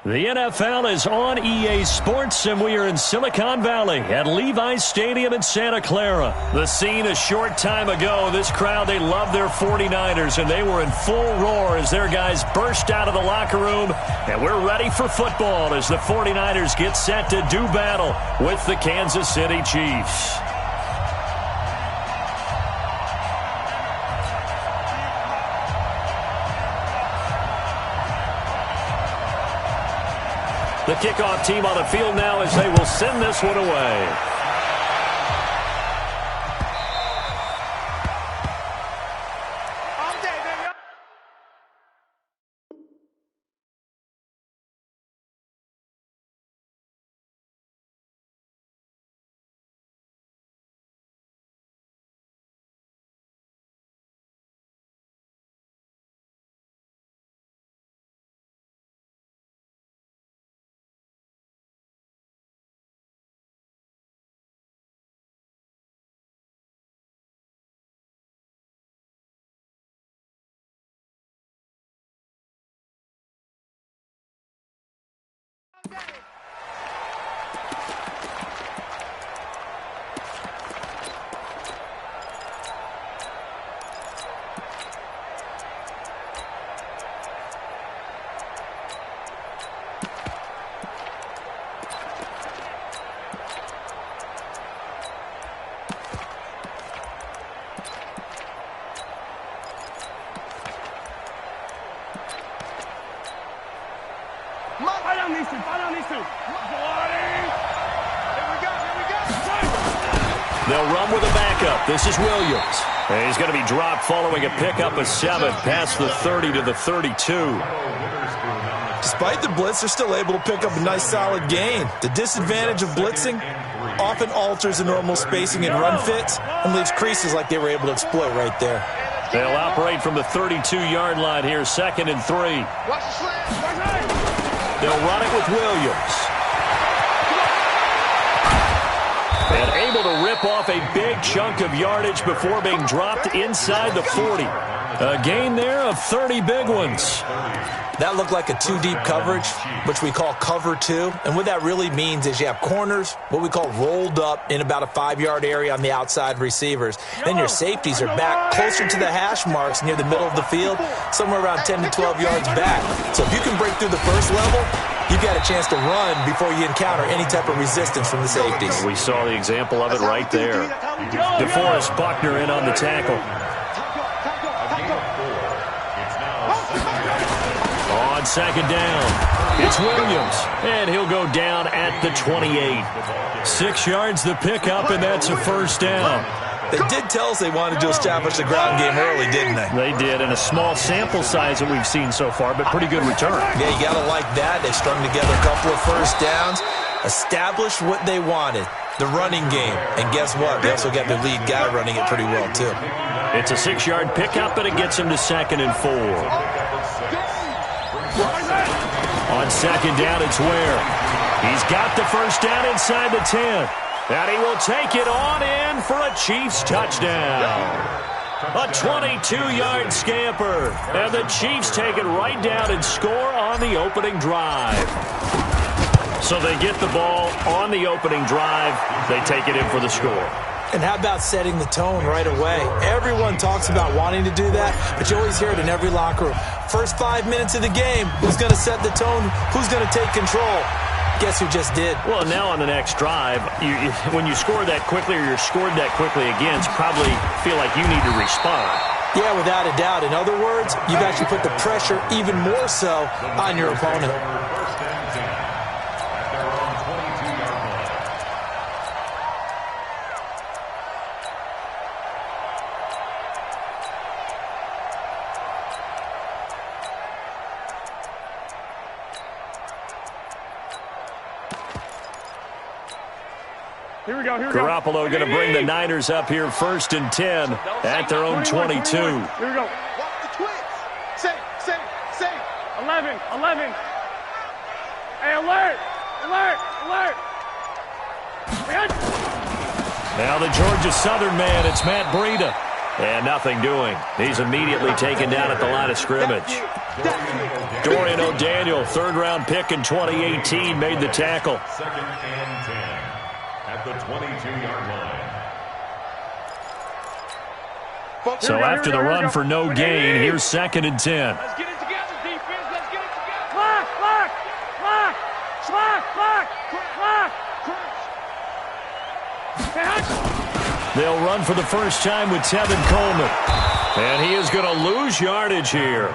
The NFL is on EA Sports, and we are in Silicon Valley at Levi's Stadium in Santa Clara. The scene a short time ago, this crowd, they love their 49ers, and they were in full roar as their guys burst out of the locker room. And we're ready for football as the 49ers get set to do battle with the Kansas City Chiefs. The kickoff team on the field now as they will send this one away. They'll run with a backup. This is Williams. And he's going to be dropped following a pickup of 7 past the 30 to the 32. Despite the blitz, they're still able to pick up a nice solid gain. The disadvantage of blitzing often alters the normal spacing and run fits and leaves creases like they were able to exploit right there. They'll operate from the 32-yard line here, 2nd and 3. They'll run it with Williams. And able to rip off a big chunk of yardage before being dropped inside the 40. A gain there of 30 big ones. That looked like a 2-deep coverage, which we call cover 2. And what that really means is you have corners, what we call rolled up in about a 5-yard area on the outside receivers. Then your safeties are back closer to the hash marks near the middle of the field, somewhere around 10 to 12 yards back. So if you can break through the first level, you've got a chance to run before you encounter any type of resistance from the safeties. We saw the example of it right there. DeForest Buckner in on the tackle. On 2nd down, it's Williams, and he'll go down at the 28. 6 yards the pickup, and that's a first down. They did tell us they wanted to establish the ground game early, didn't they? They did, in a small sample size that we've seen so far, but pretty good return. Yeah, you got to like that. They strung together a couple of first downs, established what they wanted, the running game. And guess what? They also got their lead guy running it pretty well, too. It's a 6-yard pickup, and it gets him to 2nd and 4. On 2nd down, it's Ware. He's got the first down inside the 10. And he will take it on in for a Chiefs touchdown. A 22-yard scamper. And the Chiefs take it right down and score on the opening drive. So they get the ball on the opening drive. They take it in for the score. And how about setting the tone right away? Everyone talks about wanting to do that, but you always hear it in every locker room. First 5 minutes of the game, who's going to set the tone? Who's going to take control? Guess who just did? Well, now on the next drive, when you score that quickly or you're scored that quickly against, probably feel like you need to respond. Yeah, without a doubt. In other words, you've actually put the pressure even more so on your opponent. Here we go. Garoppolo going to bring the Niners up here 1st and 10 at their own 22. Here we go. Walk the twins. Say. 11. Hey, alert. Now the Georgia Southern man, it's Matt Breida. And nothing doing. He's immediately taken down at the line of scrimmage. Dorian O'Daniel, third-round pick in 2018, made the tackle. Second and 10 at the 22-yard line. So after the run for no gain, here's second and 10. Let's get it together, defense. Let's get it together. Clock, clock, clock, clock, clock, clock. They'll run for the first time with Tevin Coleman. And he is going to lose yardage here.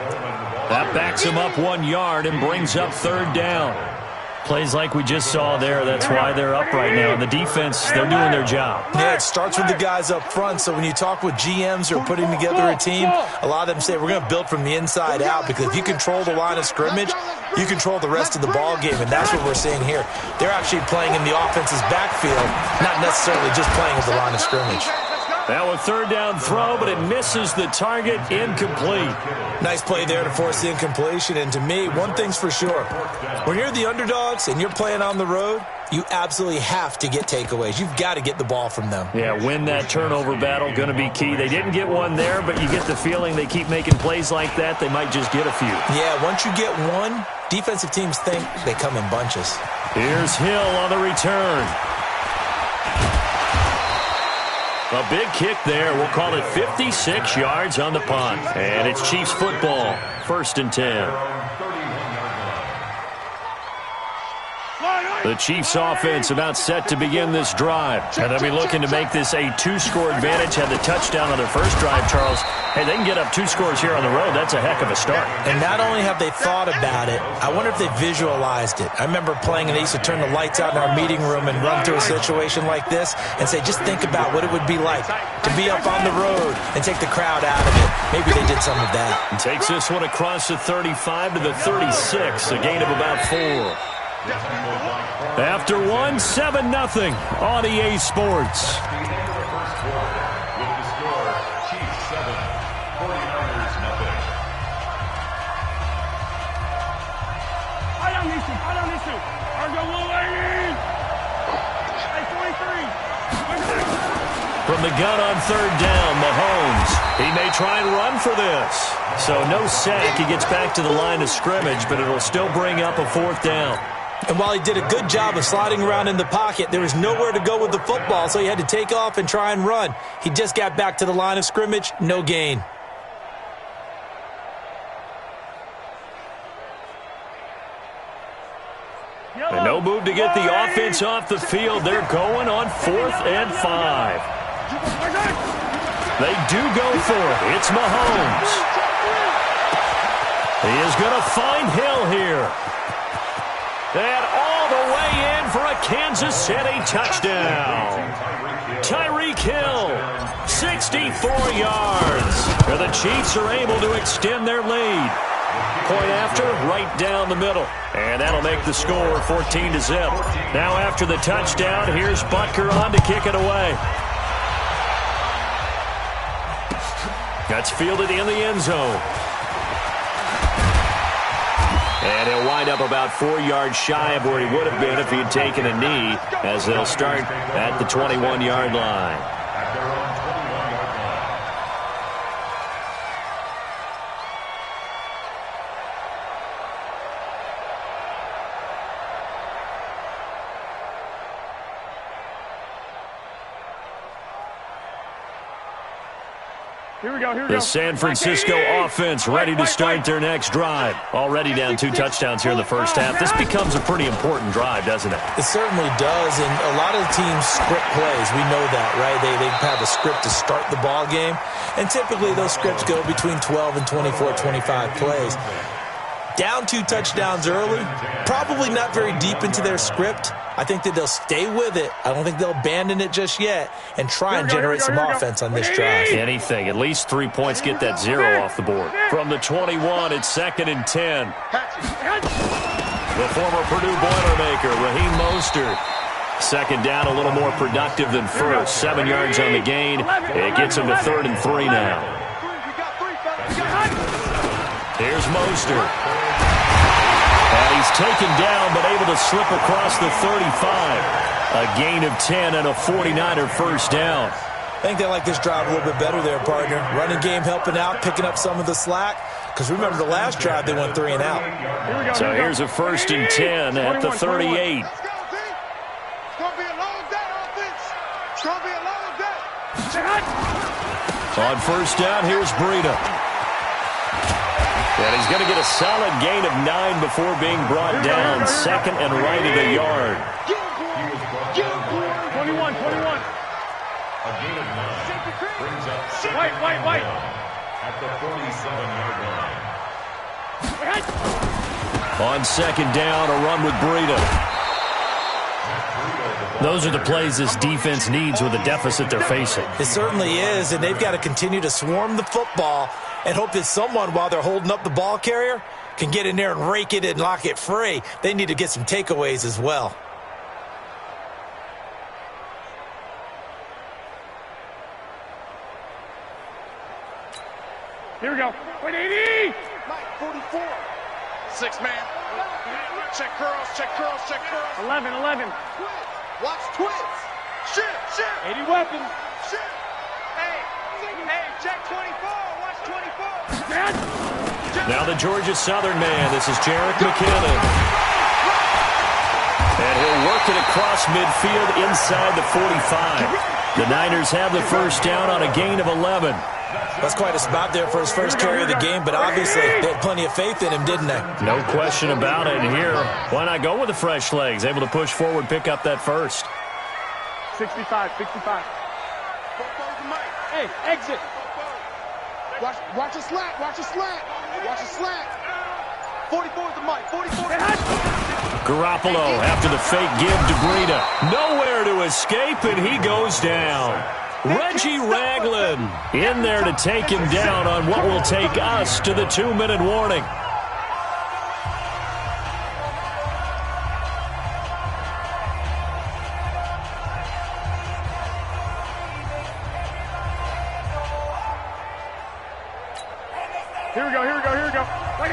That backs him up 1 yard and brings up third down. Plays like we just saw there. That's why they're up right now. And the defense, they're doing their job. Yeah, it starts with the guys up front. So when you talk with GMs who are putting together a team, a lot of them say we're going to build from the inside out, because if you control the line of scrimmage, you control the rest of the ball game, and that's what we're seeing here. They're actually playing in the offense's backfield, not necessarily just playing at the line of scrimmage. Now a third down throw, but it misses the target, incomplete. Nice play there to force the incompletion. And to me, one thing's for sure. When you're the underdogs and you're playing on the road, you absolutely have to get takeaways. You've got to get the ball from them. Yeah, win that turnover battle, going to be key. They didn't get one there, but you get the feeling they keep making plays like that, they might just get a few. Yeah, once you get one, defensive teams think they come in bunches. Here's Hill on the return. A big kick there. We'll call it 56 yards on the punt. And it's Chiefs football. First and 10. The Chiefs offense about set to begin this drive. And they'll be looking to make this a two-score advantage. Had the touchdown on their first drive, Charles. Hey, they can get up 2 scores here on the road. That's a heck of a start. And not only have they thought about it, I wonder if they visualized it. I remember playing and they used to turn the lights out in our meeting room and run through a situation like this and say, just think about what it would be like to be up on the road and take the crowd out of it. Maybe they did some of that. And takes this one across the 35 to the 36, a gain of about 4. After 1, 7-0 on EA Sports. From the gun on third down, Mahomes. He may try and run for this. So no sack. He gets back to the line of scrimmage, but it'll still bring up a 4th down. And while he did a good job of sliding around in the pocket, there was nowhere to go with the football, so he had to take off and try and run. He just got back to the line of scrimmage, no gain. And no move to get the offense off the field. They're going on 4th and 5. They do go for it. It's Mahomes. He is going to find Hill here. And all the way in for a Kansas City touchdown. Tyreek Hill, 64 yards. And the Chiefs are able to extend their lead. Point after, right down the middle. And that'll make the score 14-0. Now after the touchdown, here's Butker on to kick it away. That's fielded in the end zone. And he'll wind up about 4 yards shy of where he would have been if he had taken a knee, as they'll start at the 21-yard line. Here we go. The San Francisco offense ready to start their next drive. Already down 2 touchdowns here in the first half. This becomes a pretty important drive, doesn't it? It certainly does, and a lot of the teams script plays. We know that, right? They have a script to start the ball game, and typically those scripts go between 12 and 24, 25 plays. Down 2 touchdowns early, probably not very deep into their script. I think that they'll stay with it. I don't think they'll abandon it just yet and try and generate some offense on this drive. Anything. At least 3 points, get that 0 off the board. From the 21, it's 2nd and 10. The former Purdue Boilermaker, Raheem Mostert. 2nd down, a little more productive than first. 7 yards on the gain. It gets him to 3rd and 3 now. Here's Mostert. And he's taken down, but able to slip across the 35. A gain of 10 and a 49er first down. I think they like this drive a little bit better there, partner. Running game helping out, picking up some of the slack. because remember the last drive they went 3 and out. So here's a 1st and 10 at the 38. Let's go, D. It's going to be a long day, offense. It's going to be a long day. On 1st down, here's Breida. And he's going to get a solid gain of 9 before being brought down. 2nd and right at a yard. 21. A gain of 9 brings up White. at the 47-yard line. On 2nd down, a run with Breida. Those are the plays this defense needs with the deficit they're facing. It certainly is, and they've got to continue to swarm the football and hope that someone, while they're holding up the ball carrier, can get in there and rake it and lock it free. They need to get some takeaways as well. Here we go. 180. Mike, 44. 6 man. Check curls. 11. Watch twits. Shift. 80 weapons. Shift. Hey, check 24. Watch 24. Now the Georgia Southern man. This is Jarek McKinnon. And he'll work it across midfield inside the 45. The Niners have the 1st down on a gain of 11. That's quite a spot there for his first carry of the game, but obviously they had plenty of faith in him, didn't they? No question about it. And here, why not go with the fresh legs? Able to push forward, pick up that 1st. 65. Hey, exit. Watch a slant. 44 is the mic. 44. Garoppolo after the fake give to Breida. Nowhere to escape, and he goes down. Reggie Ragland in there to take him down on what will take us to the 2-minute warning. Here we go.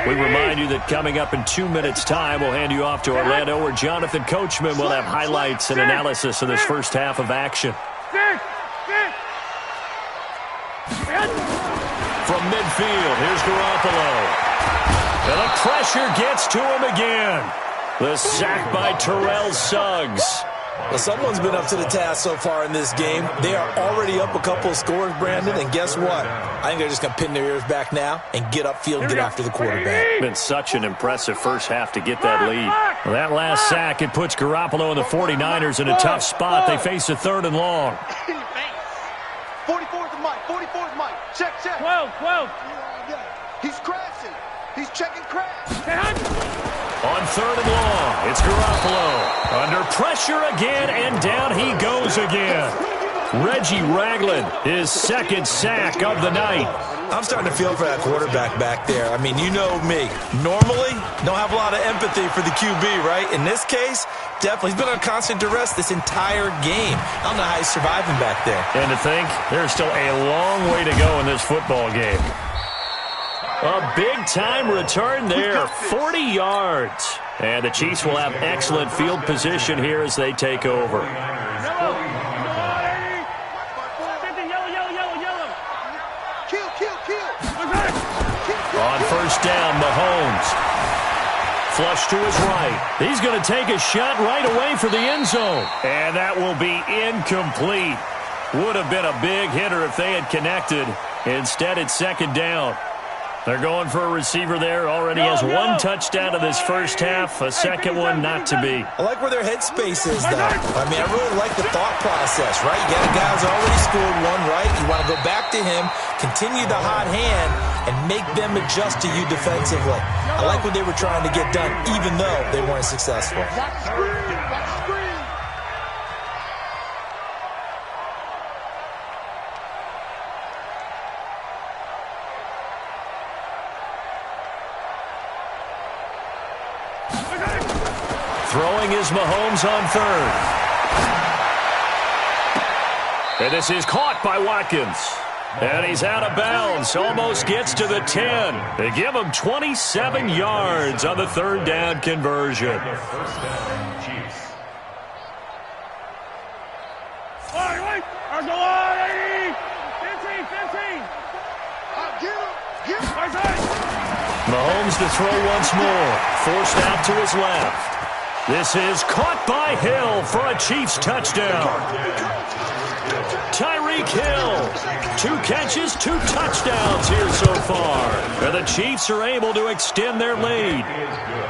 We remind you that coming up in 2 minutes' time, we'll hand you off to Orlando, where Jonathan Coachman will have highlights and analysis of this first half of action. From midfield, here's Garoppolo. And the pressure gets to him again. The sack by Terrell Suggs. Well, someone's been up to the task so far in this game. They are already up a couple of scores, Brandon, and guess what? I think they're just going to pin their ears back now and get upfield and get after the quarterback. Been such an impressive first half to get that lead. Well, that last sack, it puts Garoppolo and the 49ers in a tough spot. They face a 3rd and long. 44 is the mic. Check. 12. He's crashing. He's checking crash. On 3rd and long, it's Garoppolo. Under pressure again, and down he goes again. Reggie Ragland, his 2nd sack of the night. I'm starting to feel for that quarterback back there. I mean, you know me. Normally, don't have a lot of empathy for the QB, right? In this case, definitely. He's been on constant duress this entire game. I don't know how he's surviving back there. And to think, there's still a long way to go in this football game. A big-time return there, 40 yards. And the Chiefs will have excellent field position here as they take over. Yellow. Kill. On 1st down, Mahomes. Flush to his right. He's going to take a shot right away for the end zone. And that will be incomplete. Would have been a big hitter if they had connected. Instead, it's 2nd down. They're going for a receiver there. Already has 1 touchdown in this first half. A 2nd one not to be. I like where their headspace is, though. I mean, I really like the thought process, right? You got a guy who's already scored 1, right? You want to go back to him, continue the hot hand, and make them adjust to you defensively. I like what they were trying to get done, even though they weren't successful. Throwing is Mahomes on 3rd. And this is caught by Watkins. And he's out of bounds. Almost gets to the 10. They give him 27 yards on the 3rd down conversion. First down, Chiefs. Wait. Go on, 80. 15. Get him. Right. Mahomes to throw once more. Forced out to his left. This is caught by Hill for a Chiefs touchdown. Tyreek Hill, 2 catches, 2 touchdowns here so far. And the Chiefs are able to extend their lead.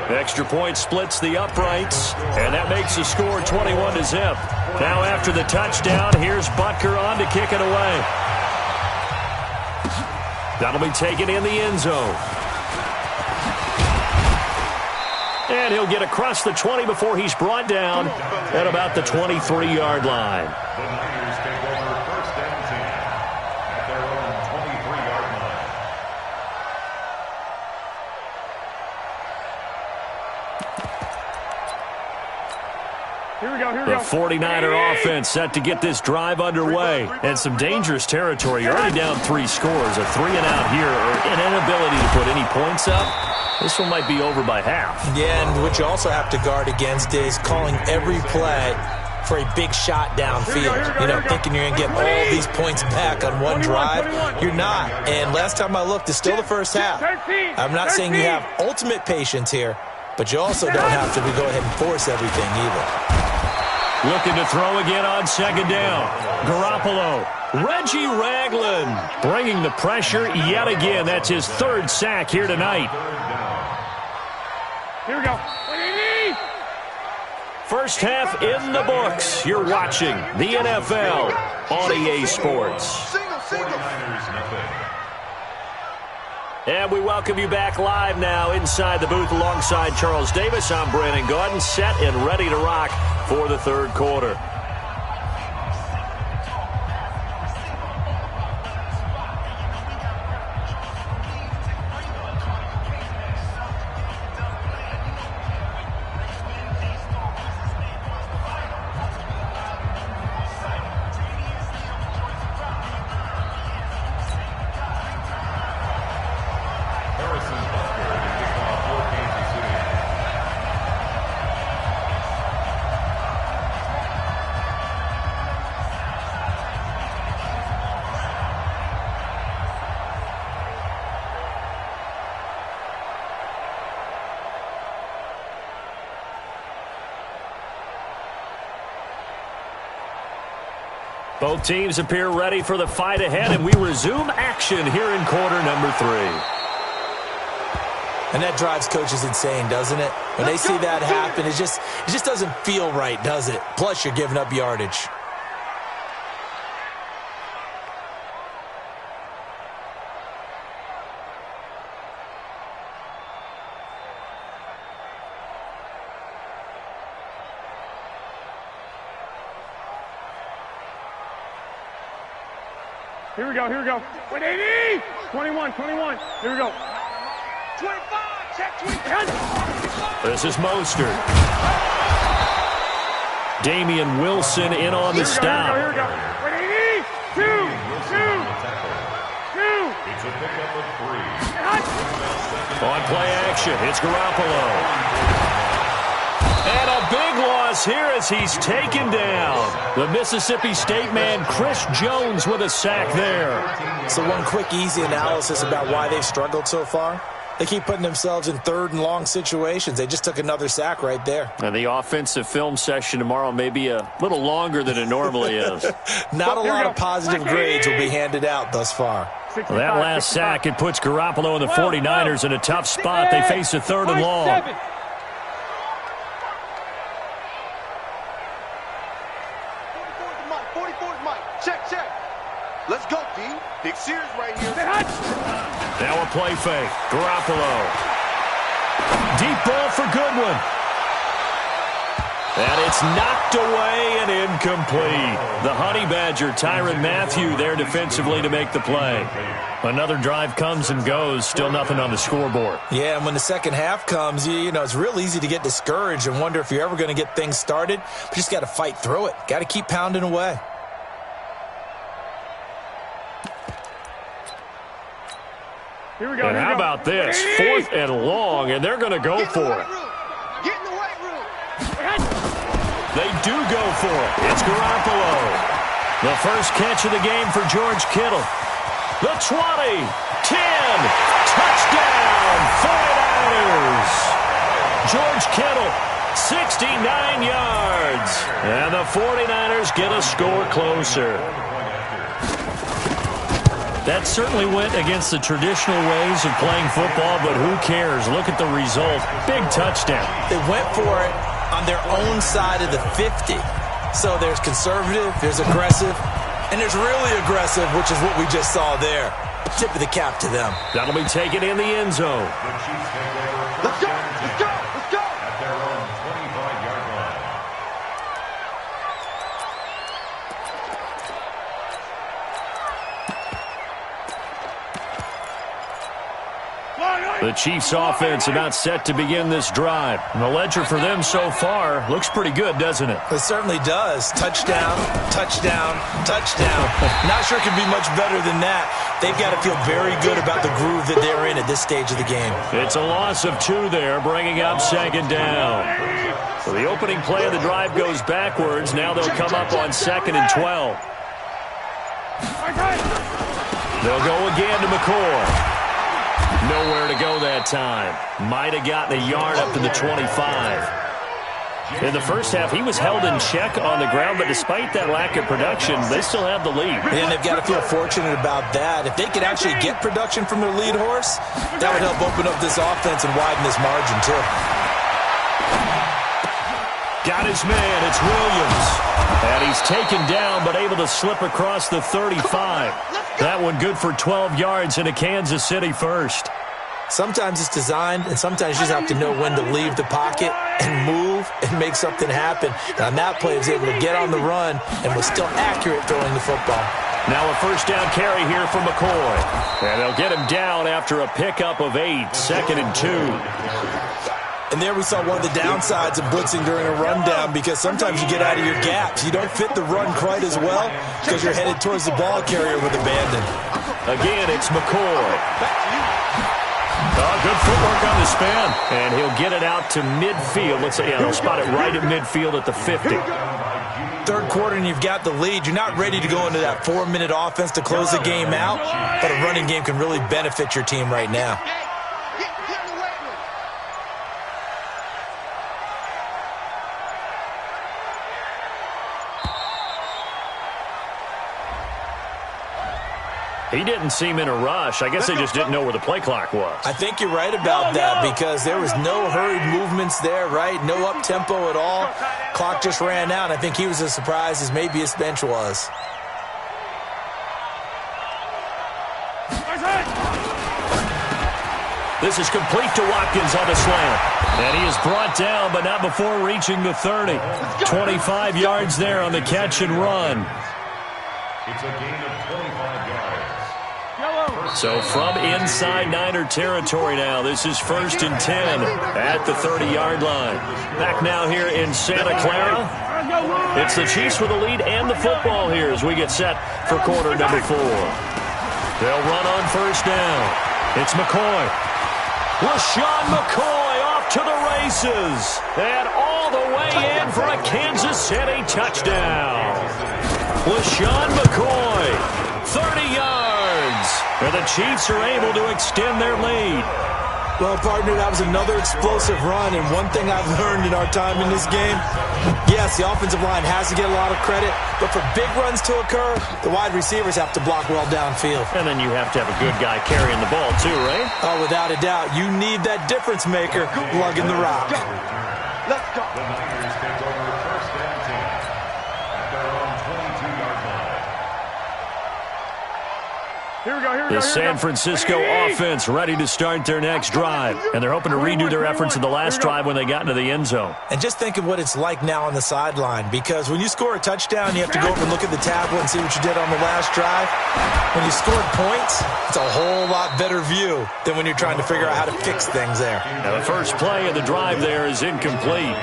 Extra point splits the uprights, and that makes the score 21-0. Now after the touchdown, here's Butker on to kick it away. That'll be taken in the end zone. And he'll get across the 20 before he's brought down at about the 23-yard line. The Niners take over 1st and 10 at their own 23-yard line. Here we go, here we The go. 49er offense set to get this drive underway. And some dangerous territory. You're already down 3 scores. A 3-and-out here, or an inability to put any points up. This one might be over by half. Yeah, and what you also have to guard against is calling every play for a big shot downfield. You know, thinking you're going to get all these points back on one drive. You're not. And last time I looked, it's still the first half. I'm not saying you have ultimate patience here, but you also don't have to go ahead and force everything either. Looking to throw again on 2nd down. Garoppolo. Reggie Ragland bringing the pressure yet again. That's his 3rd sack here tonight. Here we go. First half in the books. You're watching the NFL on EA Sports. Single. And we welcome you back live now inside the booth alongside Charles Davis. I'm Brandon Gaudin, set and ready to rock for the 3rd quarter. Both teams appear ready for the fight ahead, and we resume action here in quarter number 3. And that drives coaches insane, doesn't it? When they see that happen, it just doesn't feel right, does it? Plus, you're giving up yardage. Here we go, here we go. 180! 21. Here we go. 25, check 25. This is Mostert. Damian Wilson in on the stop. Here we go. 180! 2. It's a pickup of 3. On play action, it's Garoppolo. And a big loss here as he's taken down. The Mississippi State man, Chris Jones, with a sack there. So one quick, easy analysis about why they've struggled so far. They keep putting themselves in 3rd and long situations. They just took another sack right there. And the offensive film session tomorrow may be a little longer than it normally is. Not a lot of positive grades will be handed out thus far. Well, that last sack, it puts Garoppolo and the 49ers in a tough spot. They face a 3rd and long. 44's Mike. Check. Let's go, D. Big Sears right here. Now a play fake. Garoppolo. Deep ball for Goodwin. And it's knocked away and incomplete. The Honey Badger, Tyrann Mathieu, there defensively to make the play. Another drive comes and goes. Still nothing on the scoreboard. Yeah, and when the second half comes, you know, it's real easy to get discouraged and wonder if you're ever going to get things started. But you just got to fight through it. Got to keep pounding away. Here we go. And how about this? 4th and long, and they're going to go for it. Get in the weight room. They do go for it. It's Garoppolo. The first catch of the game for George Kittle. The 20, 10, touchdown! 49ers. George Kittle, 69 yards. And the 49ers get a score closer. That certainly went against the traditional ways of playing football, but who cares? Look at the result. Big touchdown. They went for it on their own side of the 50. So there's conservative, there's aggressive, and there's really aggressive, which is what we just saw there. Tip of the cap to them. That'll be taken in the end zone. Let's go! Let's go! Let's go! At their own 25-yard line. The Chiefs' offense about set to begin this drive. And the ledger for them so far looks pretty good, doesn't it? It certainly does. Touchdown, touchdown, touchdown. Not sure it could be much better than that. They've got to feel very good about the groove that they're in at this stage of the game. It's a loss of 2 there, bringing up second down. So the opening play of the drive goes backwards. Now they'll come up on 2nd and 12. They'll go again to McCoy. Nowhere to go that time. Might have gotten a yard up to the 25. In the first half, he was held in check on the ground, but despite that lack of production, they still have the lead. And they've got to feel fortunate about that. If they could actually get production from their lead horse, that would help open up this offense and widen this margin, too. Got his man. It's Williams. And he's taken down, but able to slip across the 35. That one good for 12 yards into Kansas City first. Sometimes it's designed, and sometimes you just have to know when to leave the pocket and move and make something happen. And on that play, he was able to get on the run and was still accurate throwing the football. Now a first down carry here from McCoy. And they'll get him down after a pickup of 8, 2nd and 2. And there we saw one of the downsides of blitzing during a rundown, because sometimes you get out of your gaps. You don't fit the run quite as well because you're headed towards the ball carrier with abandon. Again, it's McCoy. Good footwork on the span. And he'll get it out to midfield. Let's say, he'll spot it right at midfield at the 50. Third quarter and you've got the lead. You're not ready to go into that 4-minute offense to close the game out, but a running game can really benefit your team right now. He didn't seem in a rush. I guess they just didn't know where the play clock was. I think you're right about that, because there was no hurried movements there, right? No up-tempo at all. Clock just ran out. I think he was as surprised as maybe his bench was. This is complete to Watkins on the slant. And he is brought down, but not before reaching the 30. 25 yards there on the catch and run. It's a gain of 25 yards. So from inside Niner territory now, this is 1st and 10 at the 30-yard line. Back now here in Santa Clara. It's the Chiefs with the lead and the football here as we get set for quarter number 4. They'll run on first down. It's McCoy. LaShawn McCoy off to the races. And all the way in for a Kansas City touchdown. LaShawn McCoy, 30 yards. And the Chiefs are able to extend their lead. Well, partner, that was another explosive run, and one thing I've learned in our time in this game, yes, the offensive line has to get a lot of credit, but for big runs to occur, the wide receivers have to block well downfield. And then you have to have a good guy carrying the ball too, right? Oh, without a doubt. You need that difference maker lugging the rock. Let's go. The Niners take over 1st and 10 at their own 22-yard line. The San Francisco offense ready to start their next drive. And they're hoping to redo their efforts in the last drive when they got into the end zone. And just think of what it's like now on the sideline, because when you score a touchdown, you have to go over and look at the tablet and see what you did on the last drive. When you scored points, it's a whole lot better view than when you're trying to figure out how to fix things there. Now the first play of the drive there is incomplete.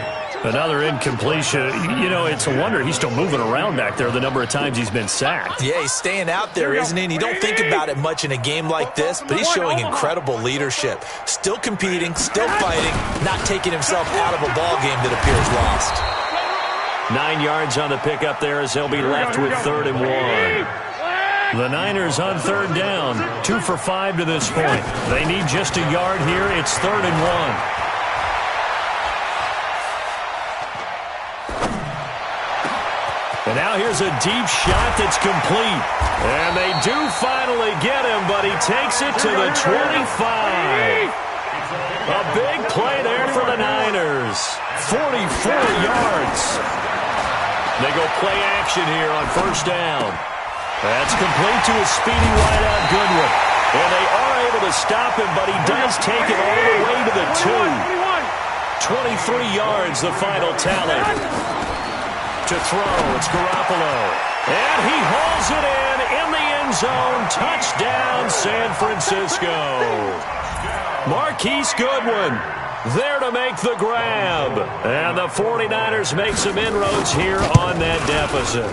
Another incompletion. You know, it's a wonder he's still moving around back there the number of times he's been sacked. Yeah, he's staying out there, isn't he? And you don't think about it much in a game like this, but he's showing incredible leadership. Still competing, still fighting, not taking himself out of a ball game that appears lost. 9 yards on the pickup there as they'll be left with 3rd and 1. The Niners on third down. 2 for 5 to this point. They need just a yard here. It's 3rd and 1. And now here's a deep shot that's complete. And they do finally get him, but he takes it to the 25. A big play there for the Niners. 44 yards. They go play action here on first down. That's complete to a speedy wideout Goodwin. And they are able to stop him, but he does take it all the way to the 2. 23 yards, the final tally. To throw, it's Garoppolo. And he hauls it in the end zone. Touchdown, San Francisco. Marquise Goodwin there to make the grab. And the 49ers make some inroads here on that deficit.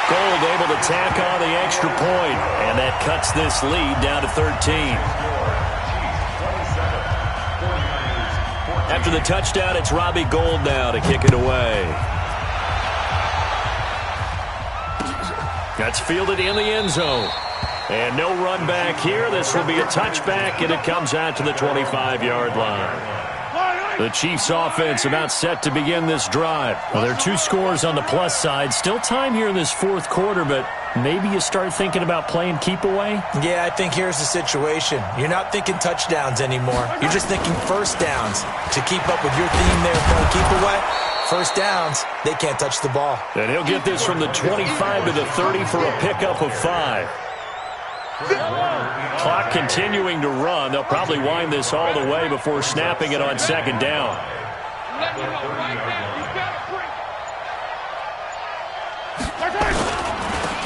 Gold able to tack on the extra point, and that cuts this lead down to 13. After the touchdown, it's Robbie Gould now to kick it away. That's fielded in the end zone. And no run back here. This will be a touchback, and it comes out to the 25-yard line. The Chiefs offense about set to begin this drive. Well, there are 2 scores on the plus side. Still time here in this 4th quarter, but maybe you start thinking about playing keep away? Yeah, I think here's the situation. You're not thinking touchdowns anymore. You're just thinking first downs. To keep up with your theme there, playing keep away, first downs, they can't touch the ball. And he'll get this from the 25 to the 30 for a pickup of 5. Clock continuing to run. They'll probably wind this all the way before snapping it on second down.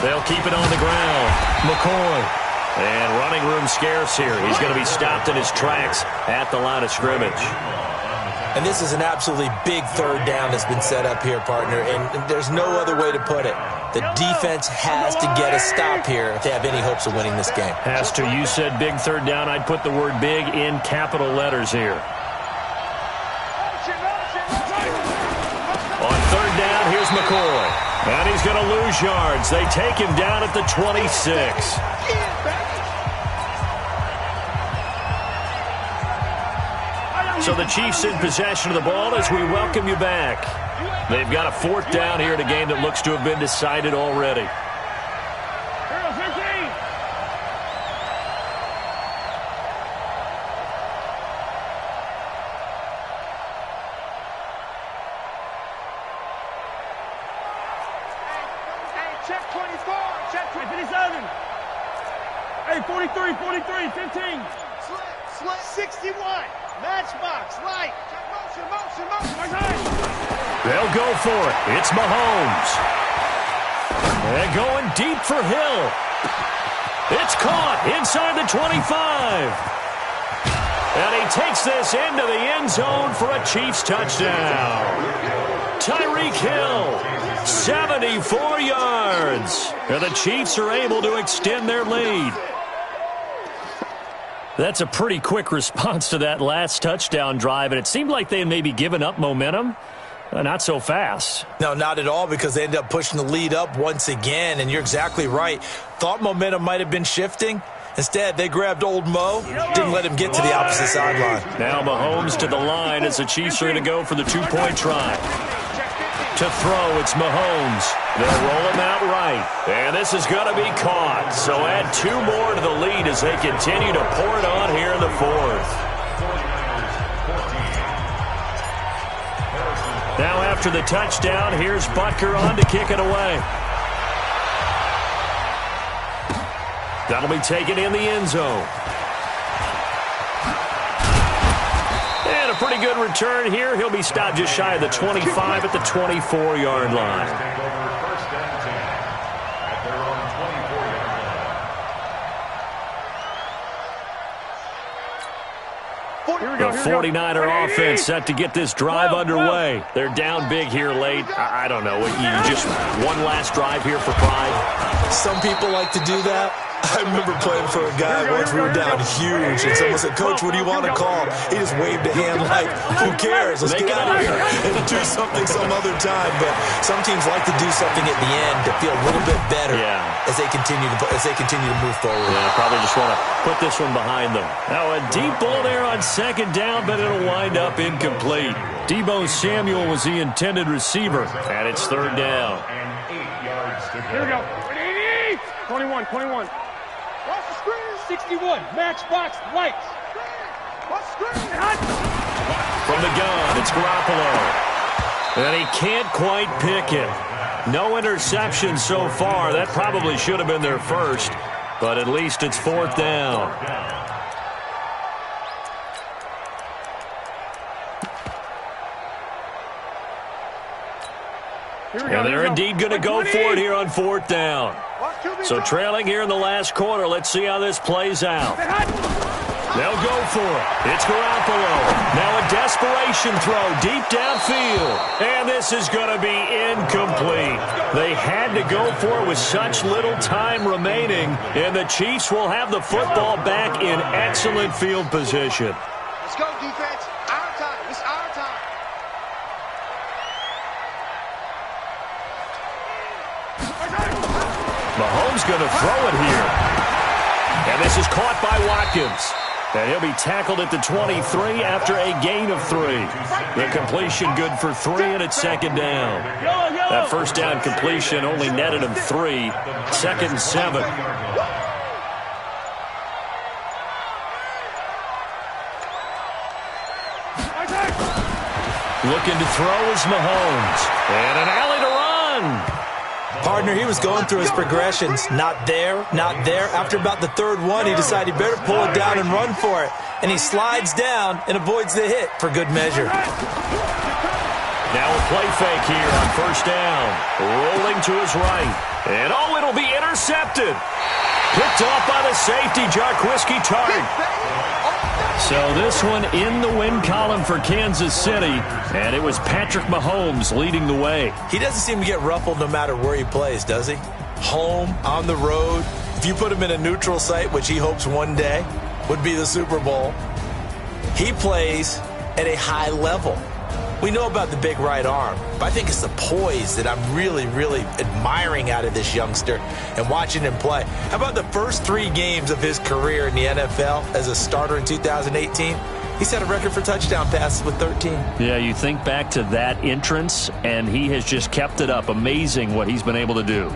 They'll keep it on the ground. McCoy. And running room scarce here. He's going to be stopped in his tracks at the line of scrimmage. And this is an absolutely big third down that's been set up here, partner, and there's no other way to put it. The defense has to get a stop here if they have any hopes of winning this game. Has to. You said big third down. I'd put the word big in capital letters here. On third down, here's McCoy. And he's going to lose yards. They take him down at the 26. So the Chiefs in possession of the ball as we welcome you back. They've got a 4th down here in a game that looks to have been decided already. Check 24, check 57. Hey, 43, 43, 15. Slit, 61. Matchbox, light. Motion. They'll go for it. It's Mahomes. And going deep for Hill. It's caught inside the 25. And he takes this into the end zone for a Chiefs touchdown. Tyreek Hill, 74 yards. And the Chiefs are able to extend their lead. That's a pretty quick response to that last touchdown drive, and it seemed like they had maybe given up momentum. Not so fast. No, not at all, because they ended up pushing the lead up once again, and you're exactly right. Thought momentum might have been shifting. Instead, they grabbed old Mo, didn't let him get to the opposite sideline. Now Mahomes to the line as the Chiefs are going to go for the 2-point try. To throw, it's Mahomes. They'll roll him out right. And this is going to be caught. So add 2 more to the lead as they continue to pour it on here in the 4th. Now after the touchdown, here's Butker on to kick it away. That'll be taken in the end zone. And a pretty good return here. He'll be stopped just shy of the 25 at the 24-yard line. The 49er offense set to get this drive underway. They're down big here late. I don't know. You just one last drive here for pride. Some people like to do that. I remember playing for a guy once. We were down huge, and someone said, "Coach, what do you want to call?" He just waved a hand like, "Who cares? Let's get out of here and do something some other time." But some teams like to do something at the end to feel a little bit better as they continue to move forward. Yeah, probably just want to put this one behind them. Now a deep ball there on second down, but it'll wind up incomplete. Deebo Samuel was the intended receiver, and it's third down. And 8 yards to go. Here we go. 21. Watch the screen. 61. Matchbox lights. Watch the screen. From the gun, it's Garoppolo. And he can't quite pick it. No interception so far. That probably should have been their first, but at least it's fourth down. And they're indeed going to go for it here on fourth down. So trailing here in the last quarter. Let's see how this plays out. They'll go for it. It's Garoppolo. Now a desperation throw deep downfield. And this is going to be incomplete. They had to go for it with such little time remaining. And the Chiefs will have the football back in excellent field position. Let's go, defense. Our time. It's our time. Mahomes going to throw it here. And this is caught by Watkins. And he'll be tackled at the 23 after a gain of 3. The completion good for 3, and it's second down. That first down completion only netted him 3. Second and 7. Looking to throw is Mahomes. And an alley to run. Partner, he was going through his progressions. Not there, not there. After about the third one, he decided he better pull it down and run for it. And he slides down and avoids the hit for good measure. Now a play fake here on first down. Rolling to his right. And oh, it'll be intercepted. Picked off by the safety, Jarquiski Tartt. So this one in the win column for Kansas City, and it was Patrick Mahomes leading the way. He doesn't seem to get ruffled no matter where he plays, does he? Home, on the road. If you put him in a neutral site, which he hopes one day would be the Super Bowl, he plays at a high level. We know about the big right arm, but I think it's the poise that I'm really, really admiring out of this youngster and watching him play. How about the first 3 games of his career in the NFL as a starter in 2018? He set a record for touchdown passes with 13. Yeah, you think back to that entrance, and he has just kept it up. Amazing what he's been able to do.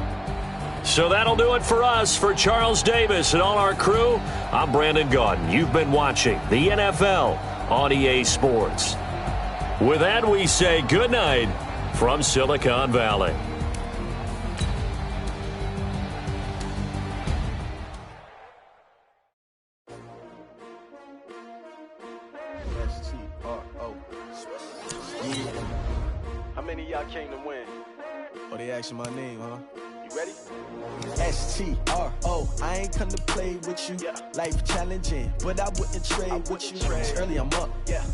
So that'll do it for us. For Charles Davis and all our crew, I'm Brandon Gaudin. You've been watching the NFL on EA Sports. With that, we say good night from Silicon Valley. How many of y'all came to win? Oh, they asking my name, huh? You ready? STRO, I ain't come to play with you. Life challenging, but I wouldn't trade with you. Early I'm up,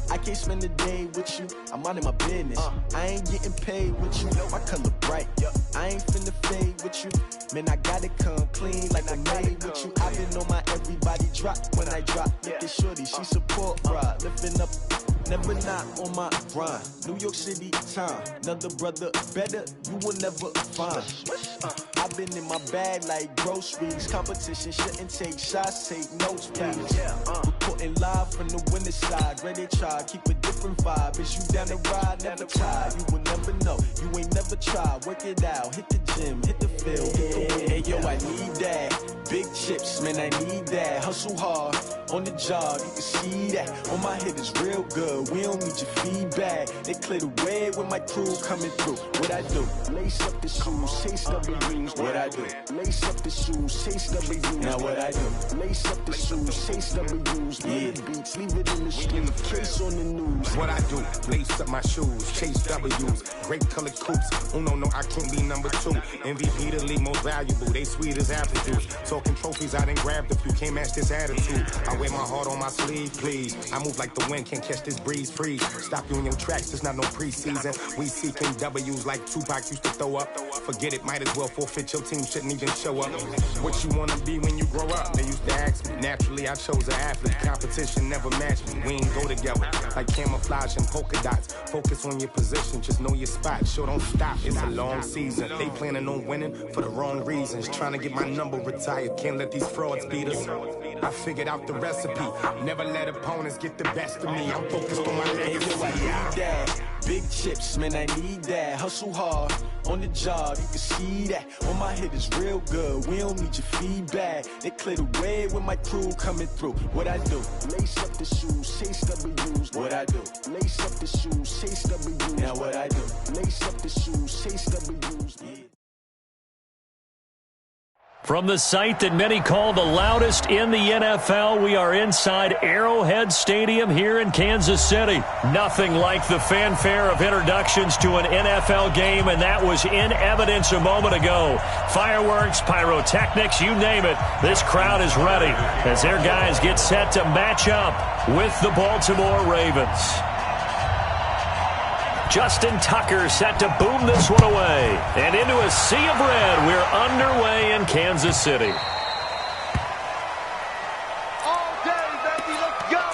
I can't spend the day with you. I'm out of my business, I ain't getting paid with you. My color bright, I ain't finna fade with you. Man, I gotta come clean like I made with you. I've been on my everybody drop when I drop. Look at shorty, she support ride, lifting up. Never not on my grind. New York City time. Another brother better, you will never find. I've been in my bag like groceries. Competition shouldn't take shots, take notes, please. Reporting live from the winner's side. Ready to try, keep a different vibe. Is you down the ride, never tired. You will never know, you ain't never tried. Work it out, hit the gym, hit the field. Hey yo, I need that. Big chips, man, I need that. Hustle hard, on the job, you can see that. On my head is real good, we don't need your feedback. They clear the way with my crew coming through. What I do? Lace up the shoes, chase W's. What I do? Lace up the shoes, chase W's. Now what I do? Lace up the shoes, chase W's. views. Leave beats, leave it in the street. Case on the news. What I do, lace up my shoes, chase W's, great colored coops. No, I can't be number 2. MVP the league most valuable, they sweet as apple juice. Talking trophies, I done grabbed a few, can't match this attitude. I wear my heart on my sleeve, please. I move like the wind, can't catch this breeze, freeze. Stop you in your tracks, it's not no preseason. We seeking W's like Tupac used to throw up. Forget it, might as well forfeit, your team shouldn't even show up. What you wanna be when you grow up? They used to ask me. Naturally, I chose an athlete. Competition never matched me. We ain't go together like camouflage and polka dots. Focus on your position, just know your spot. Sure, don't stop, it's a long season. They planning on winning for the wrong reasons. Trying to get my number retired, can't let these frauds beat us. I figured out the recipe. Never let opponents get the best of me. I'm focused on my legacy. Big chips, man, I need that. Hustle hard on the job, you can see that. On my head is real good, we don't need your feedback. They clear the way with my crew coming through. What I do? Lace up the shoes, chase W's. What I do? Lace up the shoes, chase W's. Now what I do? Lace up the shoes, chase W's. Yeah. From the site that many call the loudest in the NFL, we are inside Arrowhead Stadium here in Kansas City. Nothing like the fanfare of introductions to an NFL game, and that was in evidence a moment ago. Fireworks, pyrotechnics, you name it. This crowd is ready as their guys get set to match up with the Baltimore Ravens. Justin Tucker set to boom this one away. And into a sea of red, we're underway in Kansas City. All day, baby, let's go.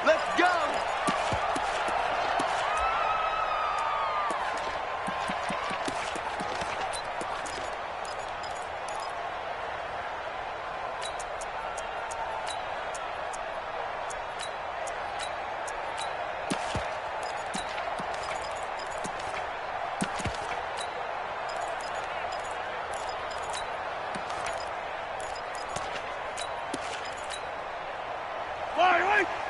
Let's go.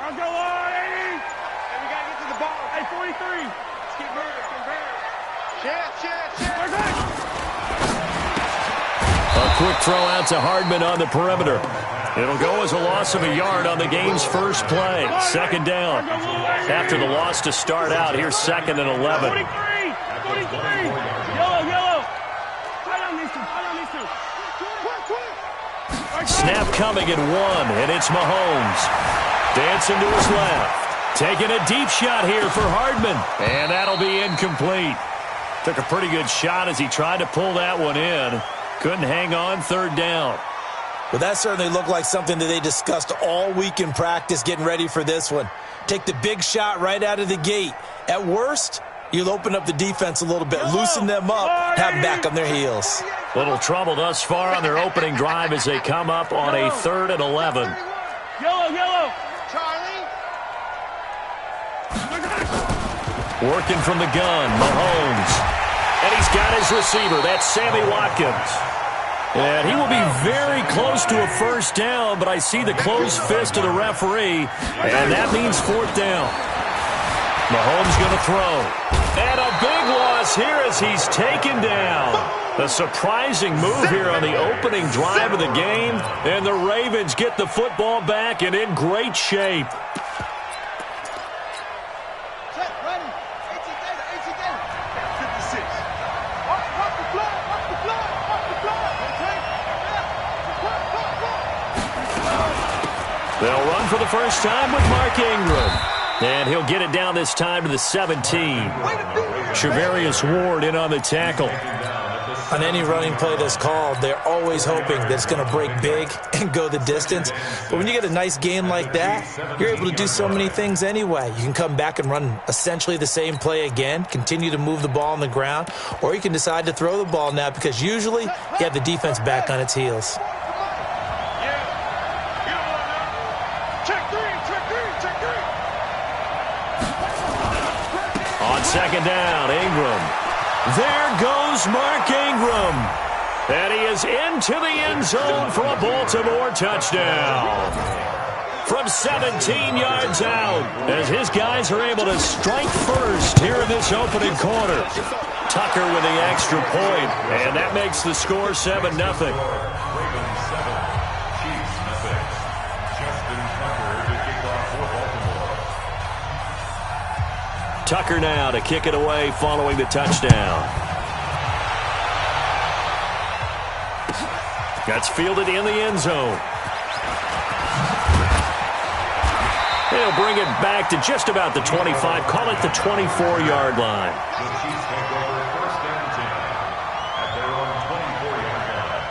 I'll go on, 80. And we got to get to the ball. Hey, 43. Let's keep moving. Chance. A quick throw out to Hardman on the perimeter. It'll go as a loss of a yard on the game's first play. Second down. After the loss to start out, here's 2nd and 11. 43. Yellow. Right on these two. Snap coming at 1, and it's Mahomes. Dancing to his left. Taking a deep shot here for Hardman. And that'll be incomplete. Took a pretty good shot as he tried to pull that one in. Couldn't hang on, 3rd down. Well, that certainly looked like something that they discussed all week in practice getting ready for this one. Take the big shot right out of the gate. At worst, you'll open up the defense a little bit, loosen them up, have them back on their heels. Little trouble thus far on their opening drive as they come up on a 3rd and 11. Yellow. Charlie. Working from the gun, Mahomes. And he's got his receiver. That's Sammy Watkins. And he will be very close to a first down, but I see the closed fist of the referee, and that means 4th down. Mahomes going to throw. And a big loss here as he's taken down. A surprising move here on the opening drive of the game, and the Ravens get the football back and in great shape. They'll run for the first time with Mark Ingram. And he'll get it down this time to the 17. Charvarius Ward in on the tackle. On any running play that's called, they're always hoping that it's going to break big and go the distance. But when you get a nice game like that, you're able to do so many things anyway. You can come back and run essentially the same play again, continue to move the ball on the ground, or you can decide to throw the ball now because usually you have the defense back on its heels. On 2nd down, Ingram. There goes Mark Ingram. And he is into the end zone for a Baltimore touchdown. From 17 yards out, as his guys are able to strike first here in this opening quarter. Tucker with the extra point, and that makes the score 7-0. Tucker now to kick it away following the touchdown. That's fielded in the end zone. He'll bring it back to just about the 25. Call it the 24-yard line. The Chiefs take over first and 10 at their own 24-yard line.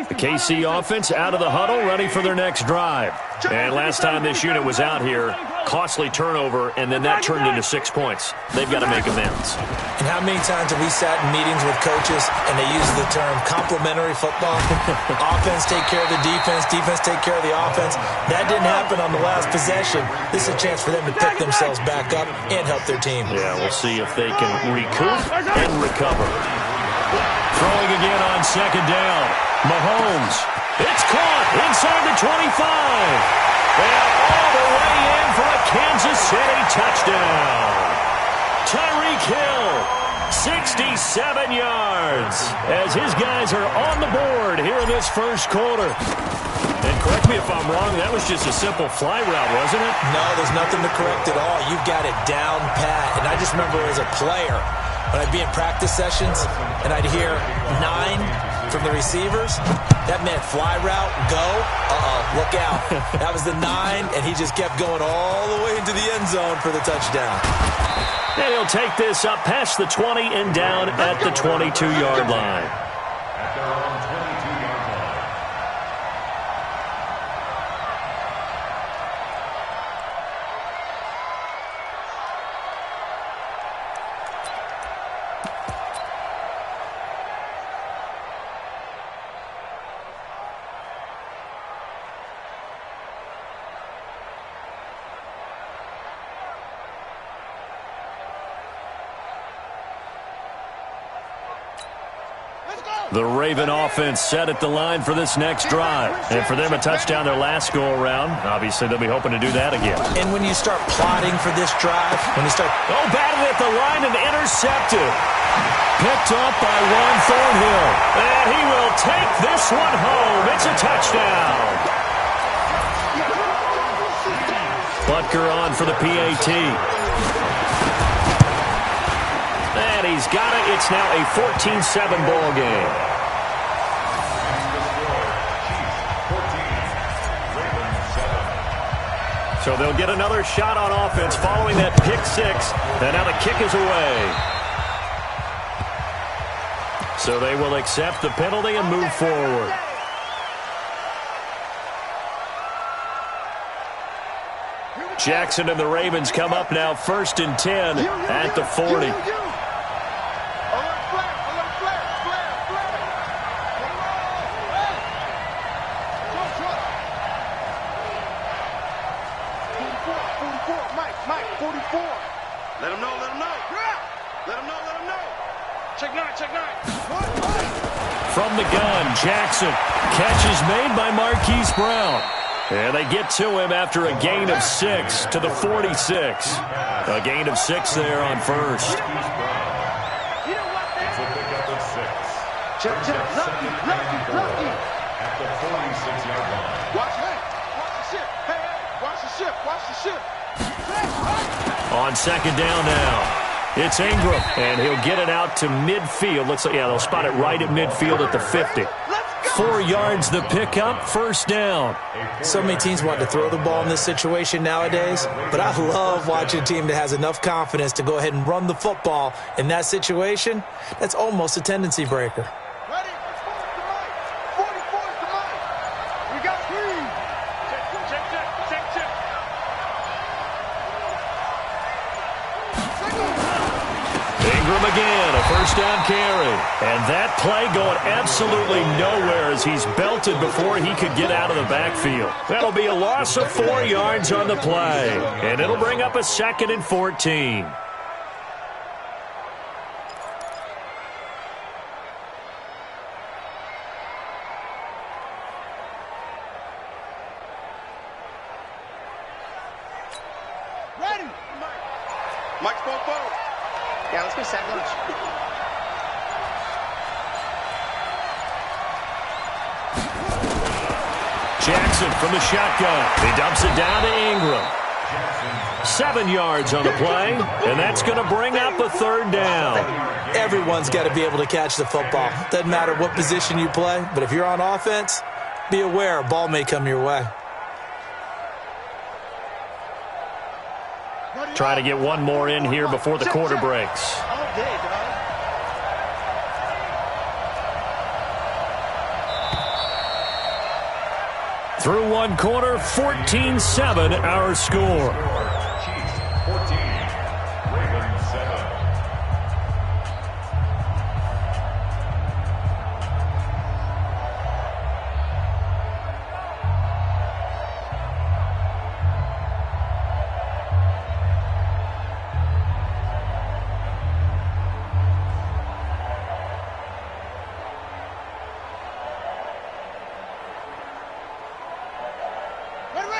The KC offense out of the huddle, ready for their next drive. And last time this unit was out here, costly turnover, and then that turned into 6 points. They've got to make amends. And how many times have we sat in meetings with coaches and they use the term complementary football? Offense take care of the defense, defense take care of the offense. That didn't happen on the last possession. This is a chance for them to pick themselves back up and help their team. Yeah, we'll see if they can recoup and recover. Throwing again on second down. Mahomes. It's caught inside the 25. And all the way in for a Kansas City touchdown. Tyreek Hill, 67 yards, as his guys are on the board here in this first quarter. And correct me if I'm wrong, that was just a simple fly route, wasn't it? No, there's nothing to correct at all. You've got it down pat. And I just remember as a player, when I'd be in practice sessions and I'd hear 9 from the receivers, that meant fly route, go, look out. That was the 9, and he just kept going all the way into the end zone for the touchdown. And he'll take this up past the 20 and down at the 22-yard line. At their own 22-yard line. The Raven offense set at the line for this next drive. And for them, a touchdown their last go-around. Obviously, they'll be hoping to do that again. And when you start plotting for this drive, when you start... Oh, batted at the line and intercepted. Picked up by Juan Thornhill. And he will take this one home. It's a touchdown. Butker on for the PAT. And he's got it. It's now a 14-7 ball game. So they'll get another shot on offense following that pick six. And now the kick is away. So they will accept the penalty and move forward. Jackson and the Ravens come up now 1st and 10 at the 40. Let him know. Check nine. From the gun, Jackson. Catch is made by Marquise Brown. And they get to him after a gain of 6 to the 46. A gain of 6 there on first. It's a pickup of 6. Check. Lucky. At the 46-yard line. Watch the ship. Hey, watch the ship. On second down now, it's Ingram, and he'll get it out to midfield. Looks like, they'll spot it right at midfield at the 50. 4 yards the pickup, first down. So many teams want to throw the ball in this situation nowadays, but I love watching a team that has enough confidence to go ahead and run the football in that situation. That's almost a tendency breaker. Ready? 44 is the mic. We got 3. Check. Ingram again, a first down carry. And that play going absolutely nowhere as he's belted before he could get out of the backfield. That'll be a loss of 4 yards on the play. And it'll bring up a 2nd and 14. Ready? Mike's 4. Yeah, let's go set lunch. Jackson from the shotgun. He dumps it down to Ingram. 7 yards on the play, and that's going to bring up a third down. Everyone's got to be able to catch the football. Doesn't matter what position you play, but if you're on offense, be aware a ball may come your way. Try to get one more in here before the quarter breaks. Through one quarter, 14-7 our score. Chiefs 14, Ravens 7.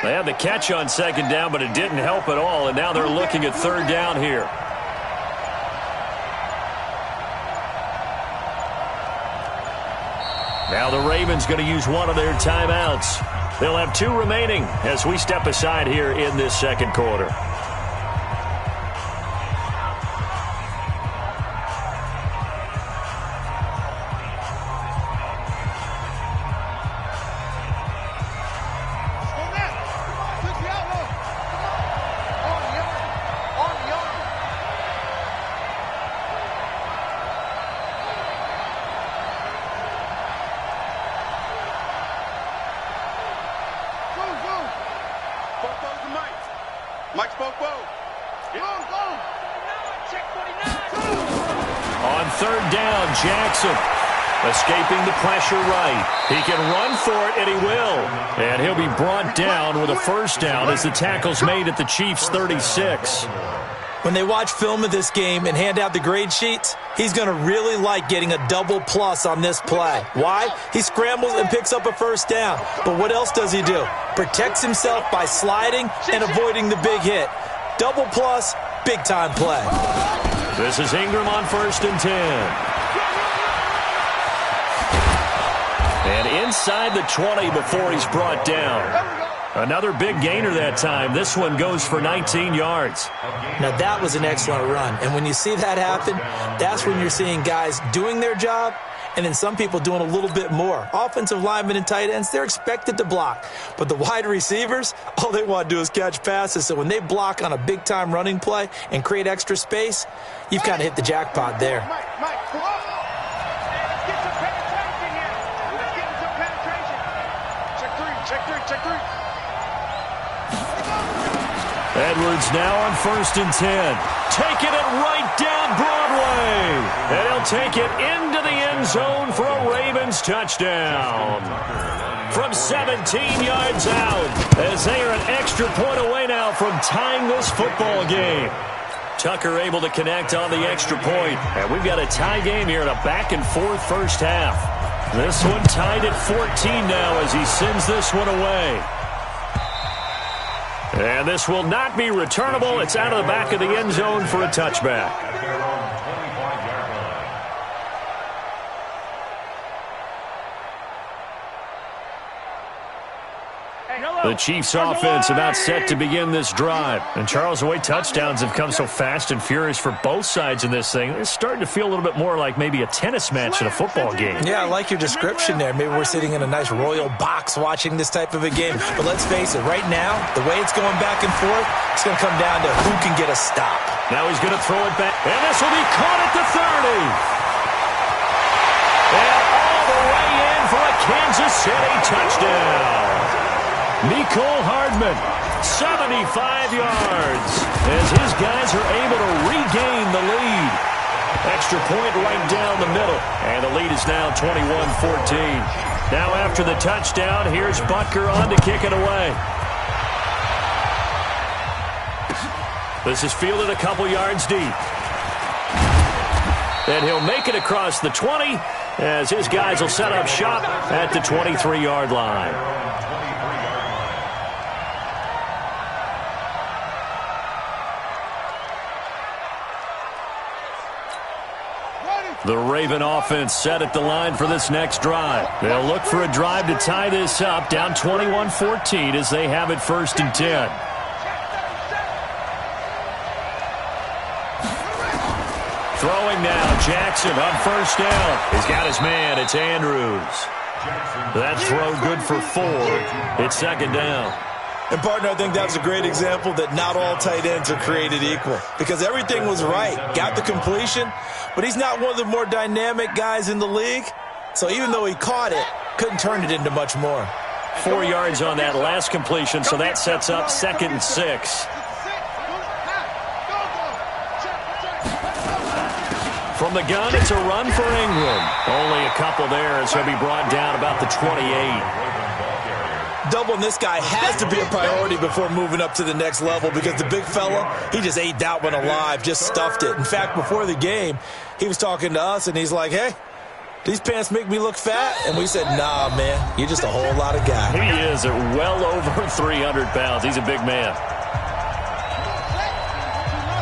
They had the catch on second down, but it didn't help at all, and now they're looking at third down here. Now the Ravens going to use one of their timeouts. They'll have 2 remaining as we step aside here in this second quarter. On third down, Jackson escaping the pressure right. He can run for it, and he will. And he'll be brought down with a first down as the tackle's made at the Chiefs' 36. When they watch film of this game and hand out the grade sheets, he's going to really like getting a double plus on this play. Why? He scrambles and picks up a first down. But what else does he do? Protects himself by sliding and avoiding the big hit. Double plus, big-time play. This is Ingram on 1st and 10. And inside the 20 before he's brought down. Another big gainer that time. This one goes for 19 yards. Now, that was an excellent run. And when you see that happen, that's when you're seeing guys doing their job and then some people doing a little bit more. Offensive linemen and tight ends, they're expected to block. But the wide receivers, all they want to do is catch passes. So when they block on a big-time running play and create extra space, you've kind of hit the jackpot there. Let's get some penetration here. Let's get some penetration. Check three. Edwards now on 1st and 10. Taking it right down Broadway. And he'll take it into the end zone for a Ravens touchdown. From 17 yards out, as they are an extra point away now from tying this football game. Tucker able to connect on the extra point. And we've got a tie game here in a back-and-forth first half. This one tied at 14 now as he sends this one away. And this will not be returnable. It's out of the back of the end zone for a touchback. The Chiefs offense about set to begin this drive. And Charles, the way touchdowns have come so fast and furious for both sides in this thing, it's starting to feel a little bit more like maybe a tennis match in a football game. Yeah, I like your description there. Maybe we're sitting in a nice royal box watching this type of a game. But let's face it, right now, the way it's going back and forth, it's going to come down to who can get a stop. Now he's going to throw it back. And this will be caught at the 30. And all the way in for a Kansas City touchdown. Nicole Hardman, 75 yards, as his guys are able to regain the lead. Extra point right down the middle, and the lead is now 21-14. Now after the touchdown, here's Butker on to kick it away. This is fielded a couple yards deep. And he'll make it across the 20, as his guys will set up shop at the 23-yard line. The Raven offense set at the line for this next drive. They'll look for a drive to tie this up, down 21-14 as they have it 1st and 10. Throwing now, Jackson on 1st down. He's got his man. It's Andrews. That throw good for 4. It's 2nd down. And, partner, I think that's a great example that not all tight ends are created equal because everything was right. Got the completion, but he's not one of the more dynamic guys in the league. So even though he caught it, couldn't turn it into much more. 4 yards on that last completion, so that sets up 2nd and 6. From the gun, it's a run for Ingram. Only a couple there as he'll be brought down about the 28. Doubling this guy has to be a priority before moving up to the next level because the big fella, he just ate that one alive, just stuffed it. In fact, before the game, he was talking to us, and he's like, hey, these pants make me look fat? And we said, nah, man, you're just a whole lot of guy. He is at well over 300 pounds. He's a big man.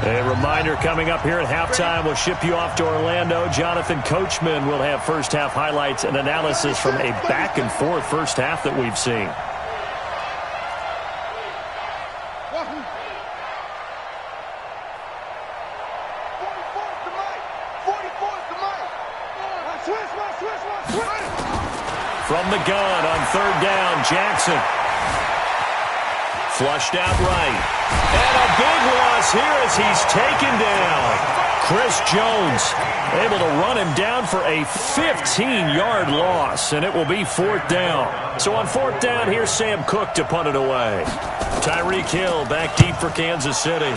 A reminder coming up here at halftime, we'll ship you off to Orlando. Jonathan Coachman will have first half highlights and analysis from a back-and-forth first half that we've seen. From the gun on 3rd down, Jackson. Flushed out right. And a big loss here as he's taken down. Chris Jones able to run him down for a 15-yard loss, and it will be 4th down. So on 4th down, here's Sam Cook to punt it away. Tyreek Hill back deep for Kansas City.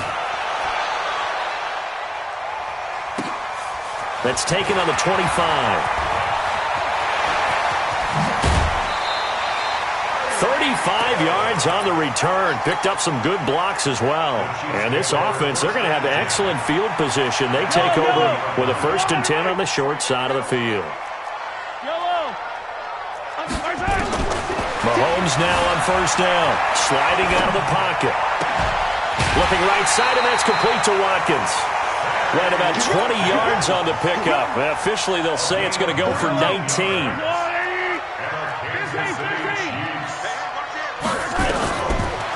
That's taken on the 25. 35 yards on the return. Picked up some good blocks as well. And this offense, they're going to have excellent field position. They take over with a 1st and 10 on the short side of the field. Mahomes now on 1st down. Sliding out of the pocket. Looking right side, and that's complete to Watkins. Right about 20 yards on the pickup. Officially, they'll say it's going to go for 19.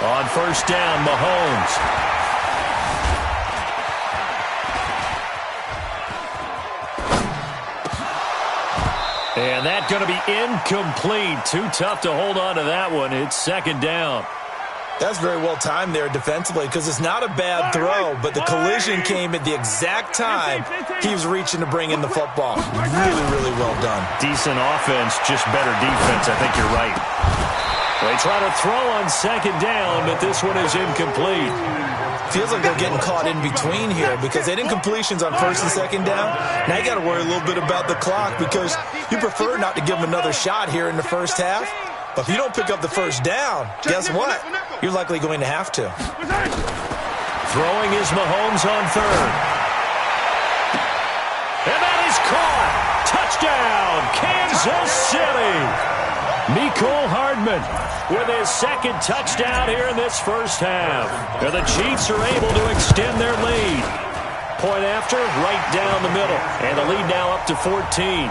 On 1st down, Mahomes. And that's going to be incomplete. Too tough to hold on to that one. It's 2nd down. That's very well timed there defensively because it's not a bad throw, but the collision came at the exact time he was reaching to bring in the football. Really, really well done. Decent offense, just better defense. I think you're right. They try to throw on 2nd down, but this one is incomplete. Feels like they're getting caught in between here because they did incompletions on 1st and 2nd down. Now you got to worry a little bit about the clock because you prefer not to give them another shot here in the first half. But if you don't pick up the 1st down, guess what? You're likely going to have to. Throwing is Mahomes on 3rd. And that is caught. Touchdown, Kansas City. Mecole Hardman with his 2nd touchdown here in this first half. And the Chiefs are able to extend their lead. Point after, right down the middle. And the lead now up to 14.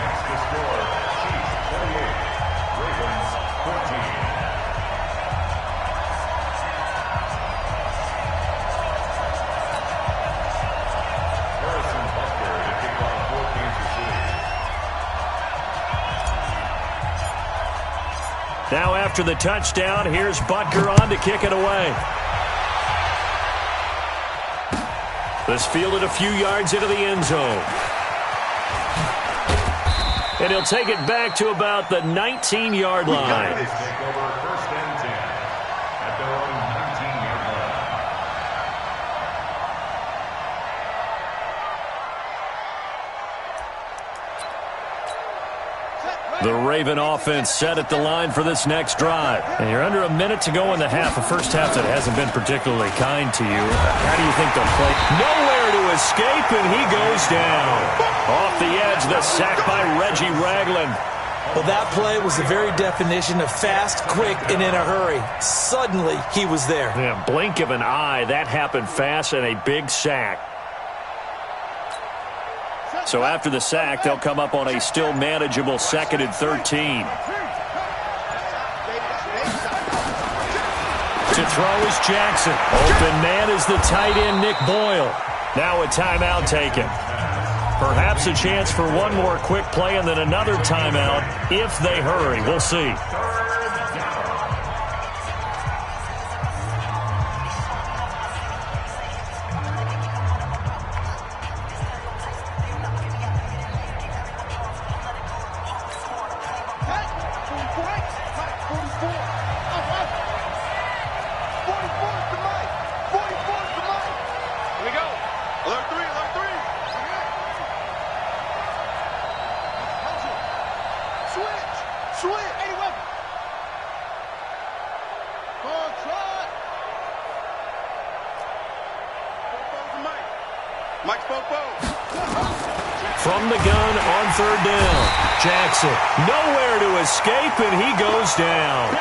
Now after the touchdown, here's Butker on to kick it away. This fielded a few yards into the end zone. And he'll take it back to about the 19-yard line. Take over 1st and 10 at their own 19-yard line. The Raven offense set at the line for this next drive. And you're under a minute to go in the half. A first half that hasn't been particularly kind to you. How do you think they'll play? Nowhere to escape, and he goes down. Off the edge, the sack by Reggie Ragland. Well, that play was the very definition of fast, quick, and in a hurry. Suddenly, he was there. Yeah, blink of an eye. That happened fast and a big sack. So after the sack, they'll come up on a still manageable 2nd and 13. To throw is Jackson. Open man is the tight end, Nick Boyle. Now a timeout taken. Perhaps a chance for one more quick play and then another timeout if they hurry. We'll see. From the gun on 3rd down. Jackson nowhere to escape, and he goes down.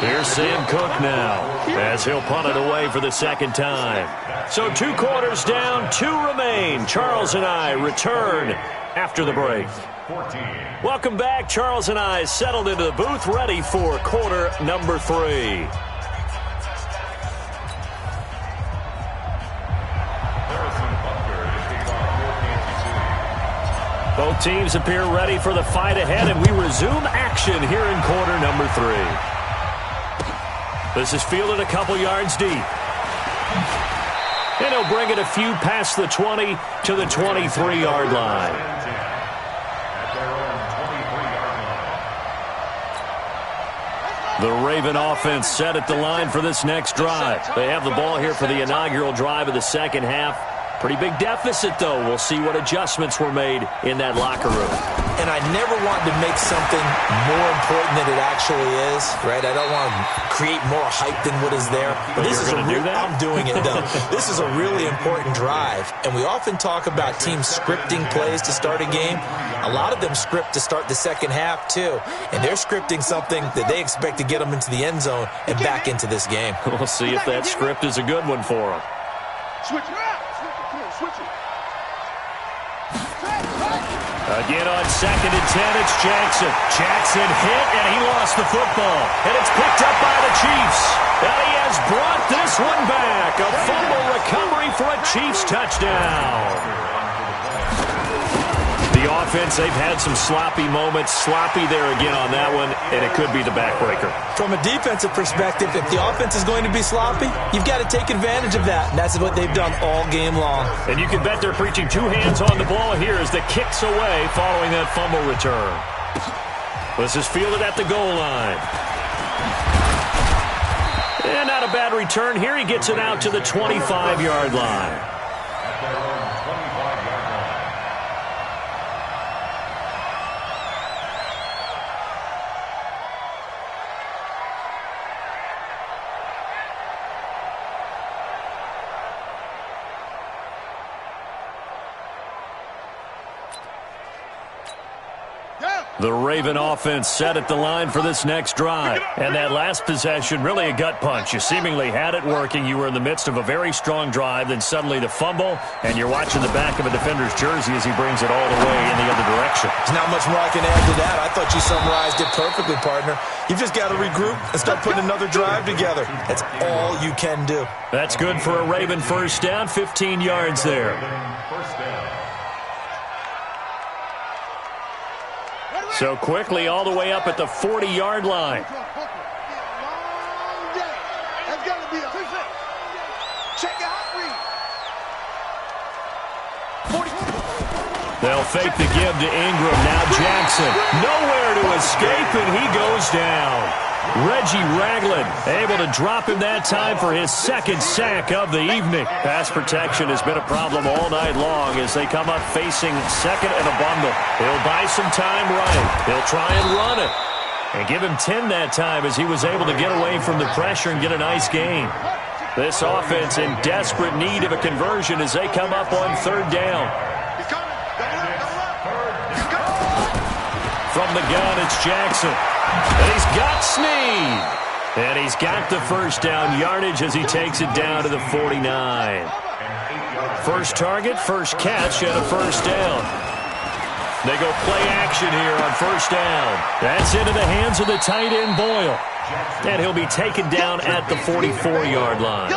Here's Sam Cook now as he'll punt it away for the 2nd time. So 2 quarters down, 2 remain. Charles and I return after the break. Welcome back. Charles and I settled into the booth, ready for quarter number 3. Both teams appear ready for the fight ahead, and we resume action here in quarter number 3. This is fielded a couple yards deep. And he'll bring it a few past the 20 to the 23-yard line. The Raven offense set at the line for this next drive. They have the ball here for the inaugural drive of the 2nd half. Pretty big deficit, though. We'll see what adjustments were made in that locker room. And I never want to make something more important than it actually is, right? I don't want to create more hype than what is there. But this is I'm doing it, though. This is a really important drive. And we often talk about teams scripting plays to start a game. A lot of them script to start the 2nd half, too. And they're scripting something that they expect to get them into the end zone and back into this game. We'll see if that script is a good one for them. Switch it out. Switch it. Again on 2nd and 10, it's Jackson. Jackson hit, and he lost the football. And it's picked up by the Chiefs. And he has brought this one back. A fumble recovery for a Chiefs touchdown. The offense, they've had some sloppy moments. Sloppy there again on that one, and it could be the backbreaker. From a defensive perspective, if the offense is going to be sloppy, you've got to take advantage of that. And that's what they've done all game long. And you can bet they're preaching 2 hands on the ball here as the kick's away following that fumble return. This is fielded at the goal line. And not a bad return here. He gets it out to the 25-yard line. The Raven offense set at the line for this next drive. And that last possession, really a gut punch. You seemingly had it working. You were in the midst of a very strong drive. Then suddenly the fumble, and you're watching the back of a defender's jersey as he brings it all the way in the other direction. There's not much more I can add to that. I thought you summarized it perfectly, partner. You've just got to regroup and start putting another drive together. That's all you can do. That's good for a Raven first down, 15 yards there. So quickly all the way up at the 40-yard line. They'll fake the give to Ingram. Now Jackson. Nowhere to escape, and he goes down. Reggie Ragland able to drop him that time for his 2nd sack of the evening. Pass protection has been a problem all night long as they come up facing 2nd and a bundle. He'll buy some time right. He'll try and run it. And give him 10 that time as he was able to get away from the pressure and get a nice gain. This offense in desperate need of a conversion as they come up on 3rd down. From the gun, it's Jackson. And he's got Snead. And he's got the first down yardage as he takes it down to the 49. First target, first catch, and a first down. They go play action here on first down. That's into the hands of the tight end, Boyle. And he'll be taken down at the 44-yard line.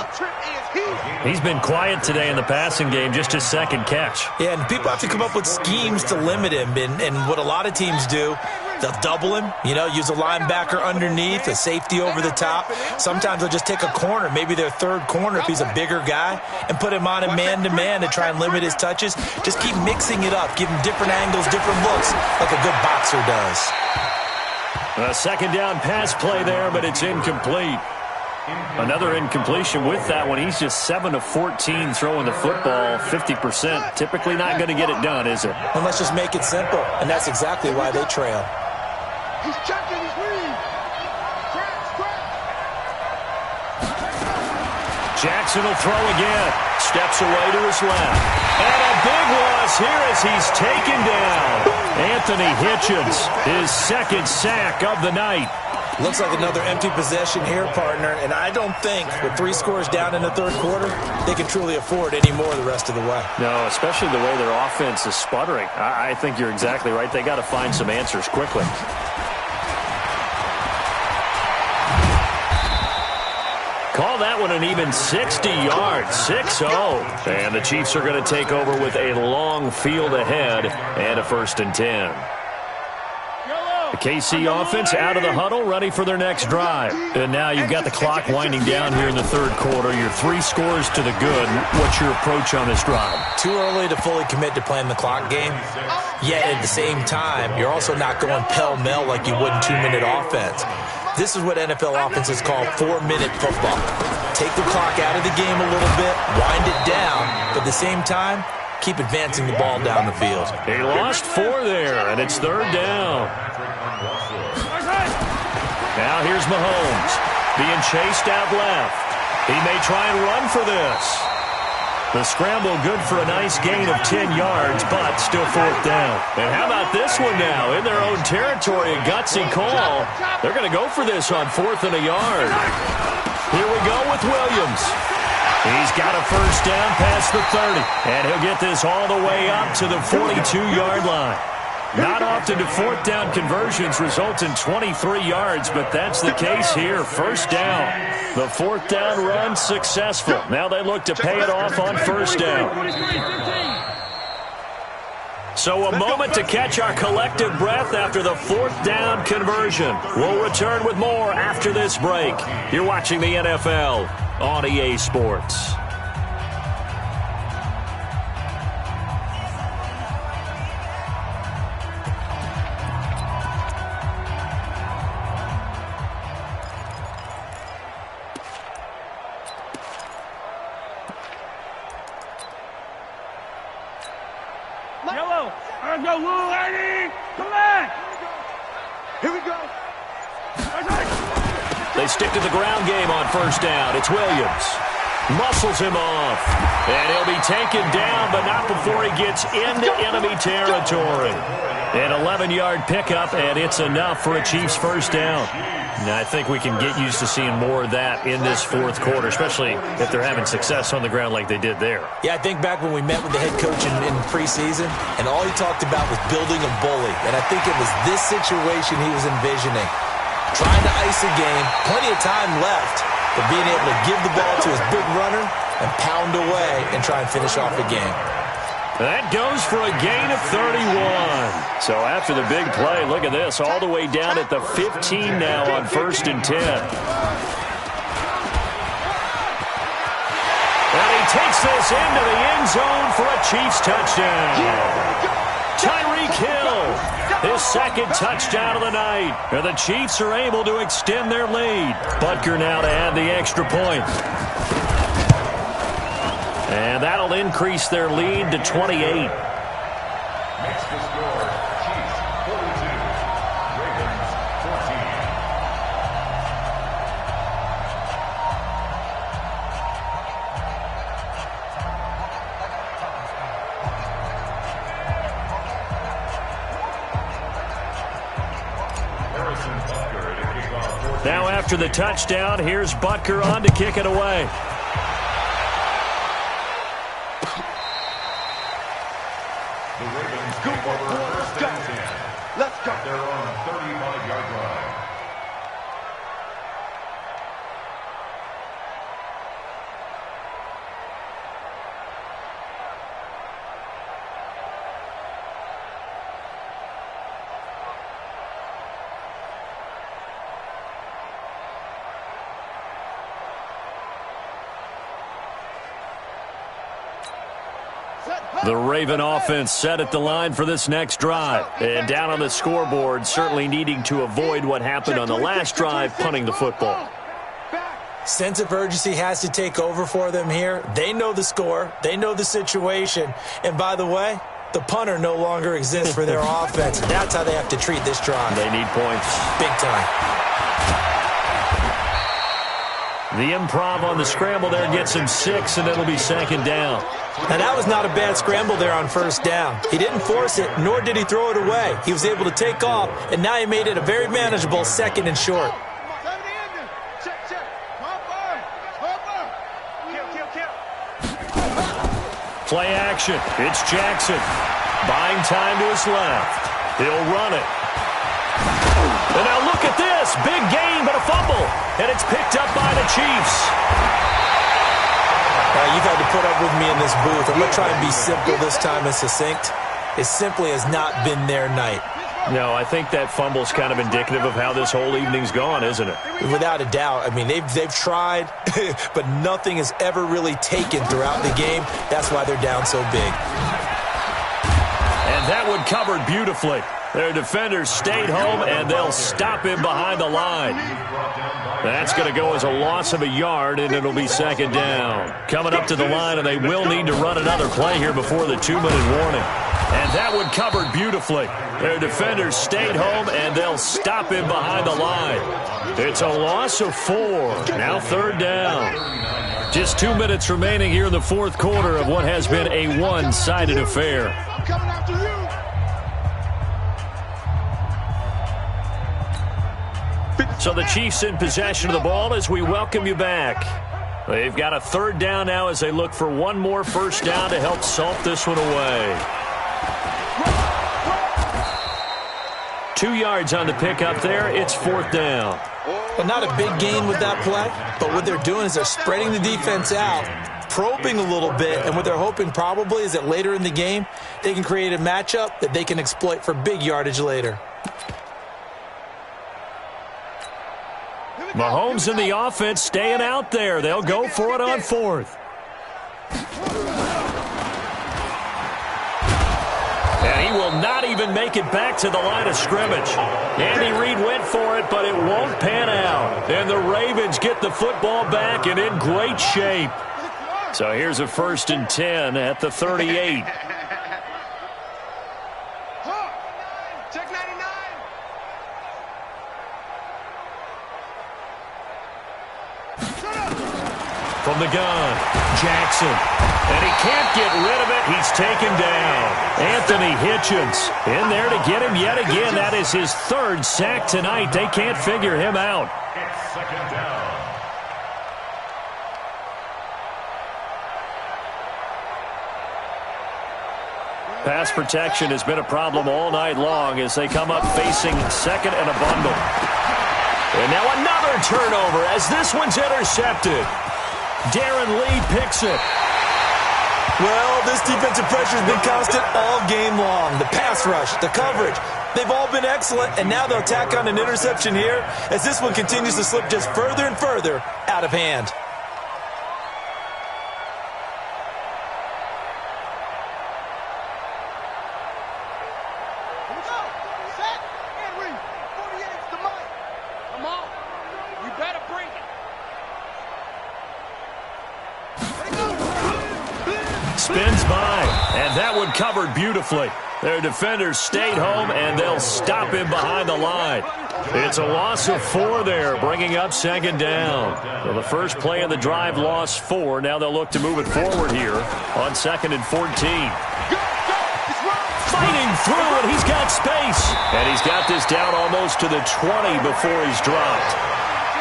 He's been quiet today in the passing game, just his second catch. Yeah, and people have to come up with schemes to limit him. And what a lot of teams do, they'll double him, use a linebacker underneath, a safety over the top. Sometimes they'll just take a corner, maybe their third corner if he's a bigger guy, and put him on a man-to-man to try and limit his touches. Just keep mixing it up, give him different angles, different looks, like a good boxer does. A second down pass play there, but it's incomplete. Another incompletion with that one. He's just 7 of 14 throwing the football, 50%. Typically not going to get it done, is it? And let's just make it simple, and that's exactly why they trail. He's checking his read. Jackson will throw again. Steps away to his left. And a big loss here as he's taken down. Anthony Hitchens, his second sack of the night. Looks like another empty possession here, partner, and I don't think with 3 scores down in the third quarter, they can truly afford any more the rest of the way. No, especially the way their offense is sputtering. I think you're exactly right. They got to find some answers quickly. Call that one an even 60 yards, 6-0. And the Chiefs are going to take over with a long field ahead and a 1st and 10. The KC offense out of the huddle, ready for their next drive. And now you've got the clock winding down here in the third quarter. You're 3 scores to the good. What's your approach on this drive? Too early to fully commit to playing the clock game. Yet at the same time, you're also not going pell-mell like you would in 2-minute offense. This is what NFL offenses call 4-minute football. Take the clock out of the game a little bit, wind it down, but at the same time, keep advancing the ball down the field. They lost 4 there, and it's 3rd down. Now here's Mahomes, being chased out left. He may try and run for this. The scramble good for a nice gain of 10 yards, but still 4th down. And how about this one now? In their own territory, a gutsy call. They're going to go for this on 4th and a yard. Here we go with Williams. He's got a first down past the 30, and he'll get this all the way up to the 42-yard line. Not often do 4th down conversions result in 23 yards, but that's the case here. First down. The 4th down run successful. Now they look to pay it off on first down. So a moment to catch our collective breath after the 4th down conversion. We'll return with more after this break. You're watching the NFL on EA Sports. Yellow. Let's go, Lou, lady. Come back. Here we go. They stick to the ground game on first down. It's Williams. Muscles him off. And he'll be taken down, but not before he gets into enemy territory. An 11-yard pickup, and it's enough for a Chiefs first down. Now, I think we can get used to seeing more of that in this 4th quarter, especially if they're having success on the ground like they did there. Yeah, I think back when we met with the head coach in preseason, and all he talked about was building a bully. And I think it was this situation he was envisioning. Trying to ice a game, plenty of time left, but being able to give the ball to his big runner and pound away and try and finish off the game. That goes for a gain of 31. So after the big play, look at this, all the way down at the 15 now on 1st and 10. And he takes this into the end zone for a Chiefs touchdown. Tyreek Hill, his second touchdown of the night. And the Chiefs are able to extend their lead. Butker now to add the extra point. And that'll increase their lead to 28. Makes the score Chiefs 42, Ravens 14. Now after the touchdown, here's Butker on to kick it away. their own 35-yard line. The Raven offense set at the line for this next drive. And down on the scoreboard, certainly needing to avoid what happened on the last drive, punting the football. Sense of urgency has to take over for them here. They know the score. They know the situation. And by the way, the punter no longer exists for their offense. That's how they have to treat this drive. They need points. Big time. The improv on the scramble there gets him 6, and it'll be second down. And that was not a bad scramble there on first down. He didn't force it, nor did he throw it away. He was able to take off, and now he made it a very manageable second and short. Play action. It's Jackson. Buying time to his left. He'll run it. And now look at this. Big gain, but a fumble. And it's picked up by the Chiefs. You've had to put up with me in this booth. I'm going to try and be simple this time and succinct. It simply has not been their night. No, I think that fumble's kind of indicative of how this whole evening's gone, isn't it? Without a doubt. I mean, they've tried, but nothing has ever really taken throughout the game. That's why they're down so big. And that one covered beautifully. Their defenders stayed home, and they'll stop him behind the line. That's going to go as a loss of a yard, and it'll be second down. Coming up to the line, and they will need to run another play here before the 2-minute warning. And that one covered beautifully. Their defenders stayed home, and they'll stop him behind the line. It's a loss of 4. Now third down. Just 2 minutes remaining here in the fourth quarter of what has been a one-sided affair. I'm coming after you. So the Chiefs in possession of the ball as we welcome you back. They've got a third down now as they look for one more first down to help salt this one away. 2 yards on the pickup there. It's fourth down. Well, not a big gain with that play, but what they're doing is they're spreading the defense out, probing a little bit, and what they're hoping probably is that later in the game, they can create a matchup that they can exploit for big yardage later. Mahomes and the offense staying out there. They'll go for it on fourth. And he will not even make it back to the line of scrimmage. Andy Reid went for it, but it won't pan out. And the Ravens get the football back and in great shape. So here's a 1st and 10 at the 38. Check 99. From the gun, Jackson. And he can't get rid of it. He's taken down. Anthony Hitchens in there to get him yet again. That is his 3rd sack tonight. They can't figure him out. It's second down. Pass protection has been a problem all night long as they come up facing second and a bundle. And now another turnover as this one's intercepted. Darren Lee picks it. Well, this defensive pressure has been constant all game long. The pass rush, the coverage, they've all been excellent, and now they'll tack on an interception here as this one continues to slip just further and further out of hand. Spins by, and that one covered beautifully. Their defenders stayed home, and they'll stop him behind the line. It's a loss of 4 there, bringing up second down. So the first play of the drive lost 4. Now they'll look to move it forward here on 2nd and 14. Fighting through, and he's got space. And he's got this down almost to the 20 before he's dropped.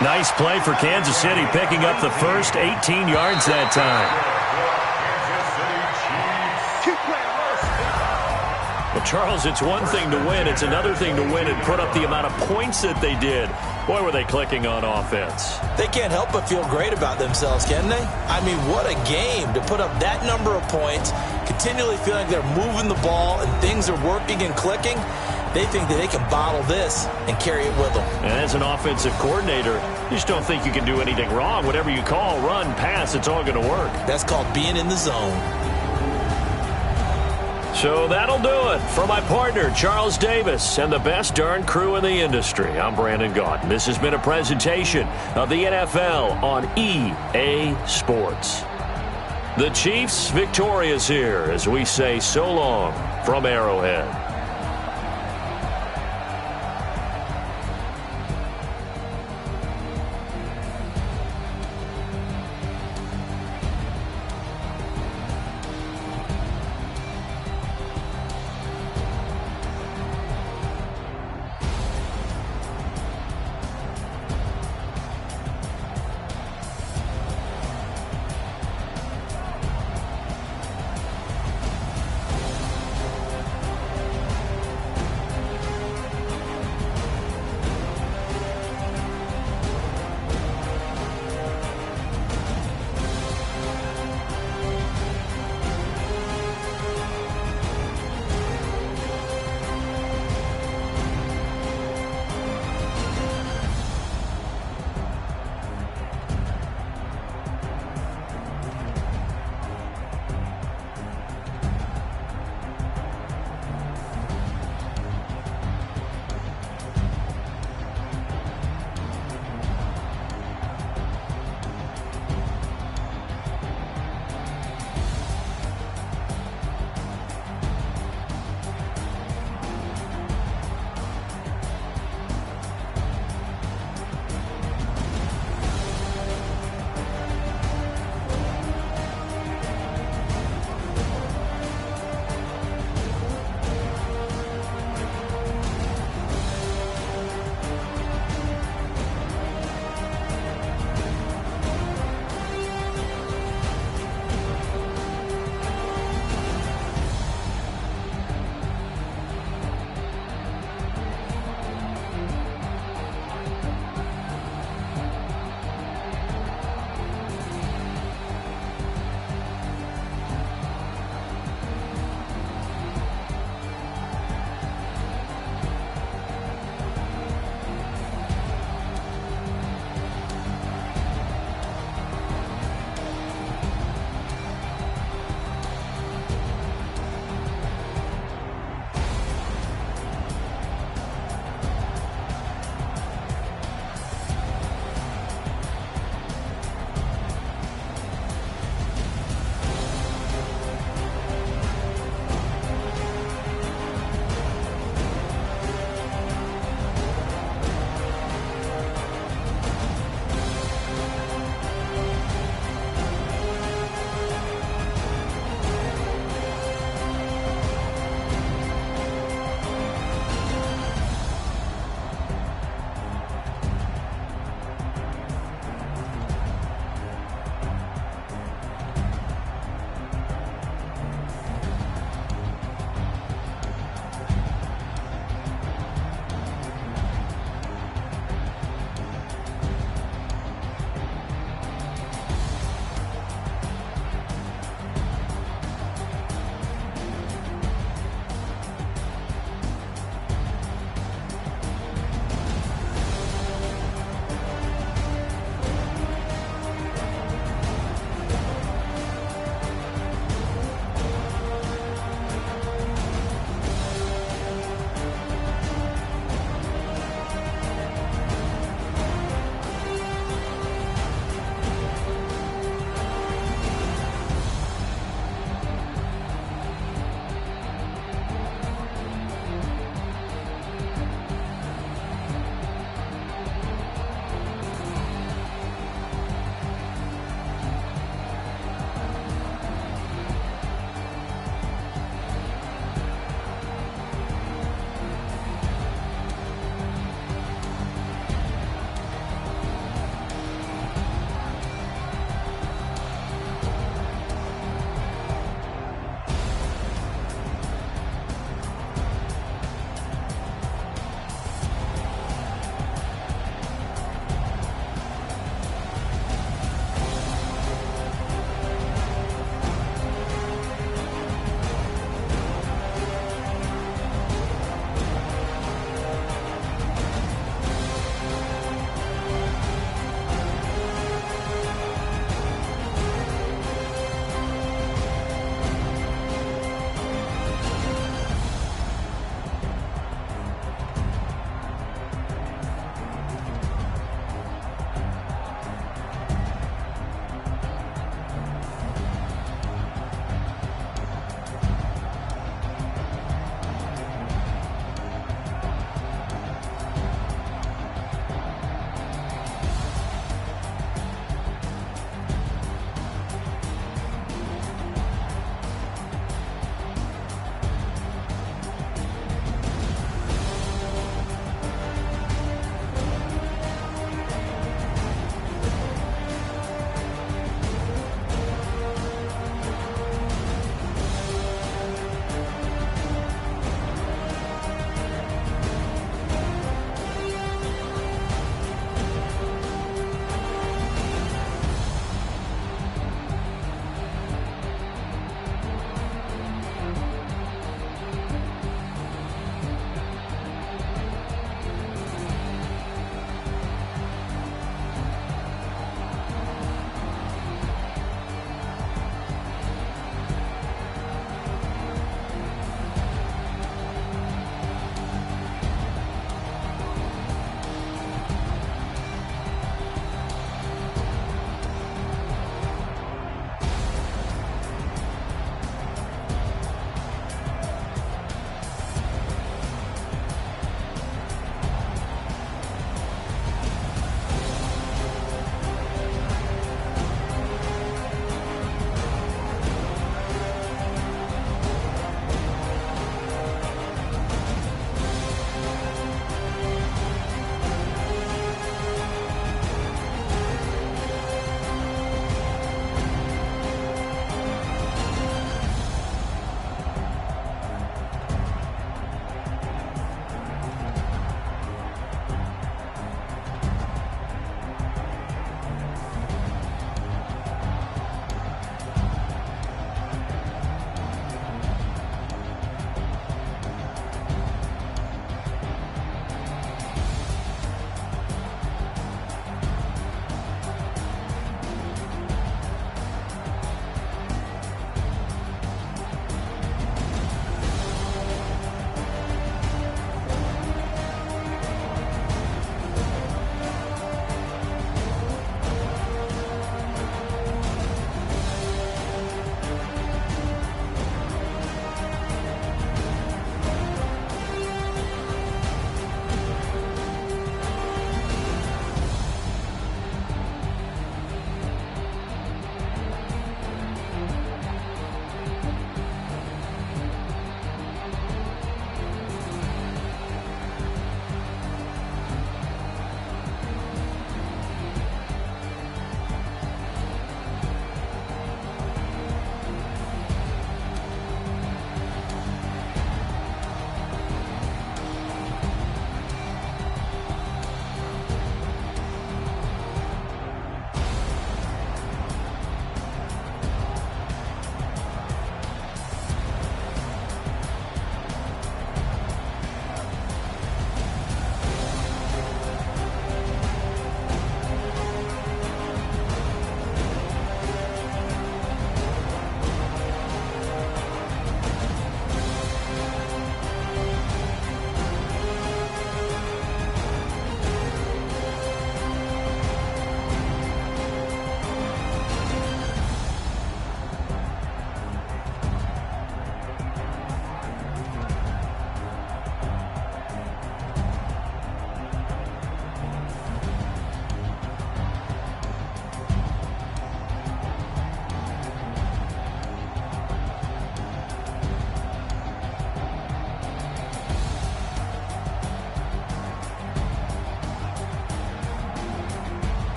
Nice play for Kansas City, picking up the first 18 yards that time. The Charles, it's one thing to win. It's another thing to win and put up the amount of points that they did. Boy, were they clicking on offense. They can't help but feel great about themselves, can they? I mean, what a game to put up that number of points, continually feeling they're moving the ball and things are working and clicking. They think that they can bottle this and carry it with them. And as an offensive coordinator, you just don't think you can do anything wrong. Whatever you call, run, pass, it's all going to work. That's called being in the zone. So that'll do it. For my partner, Charles Davis, and the best darn crew in the industry, I'm Brandon Gaudin. This has been a presentation of the NFL on EA Sports. The Chiefs victorious here as we say so long from Arrowhead.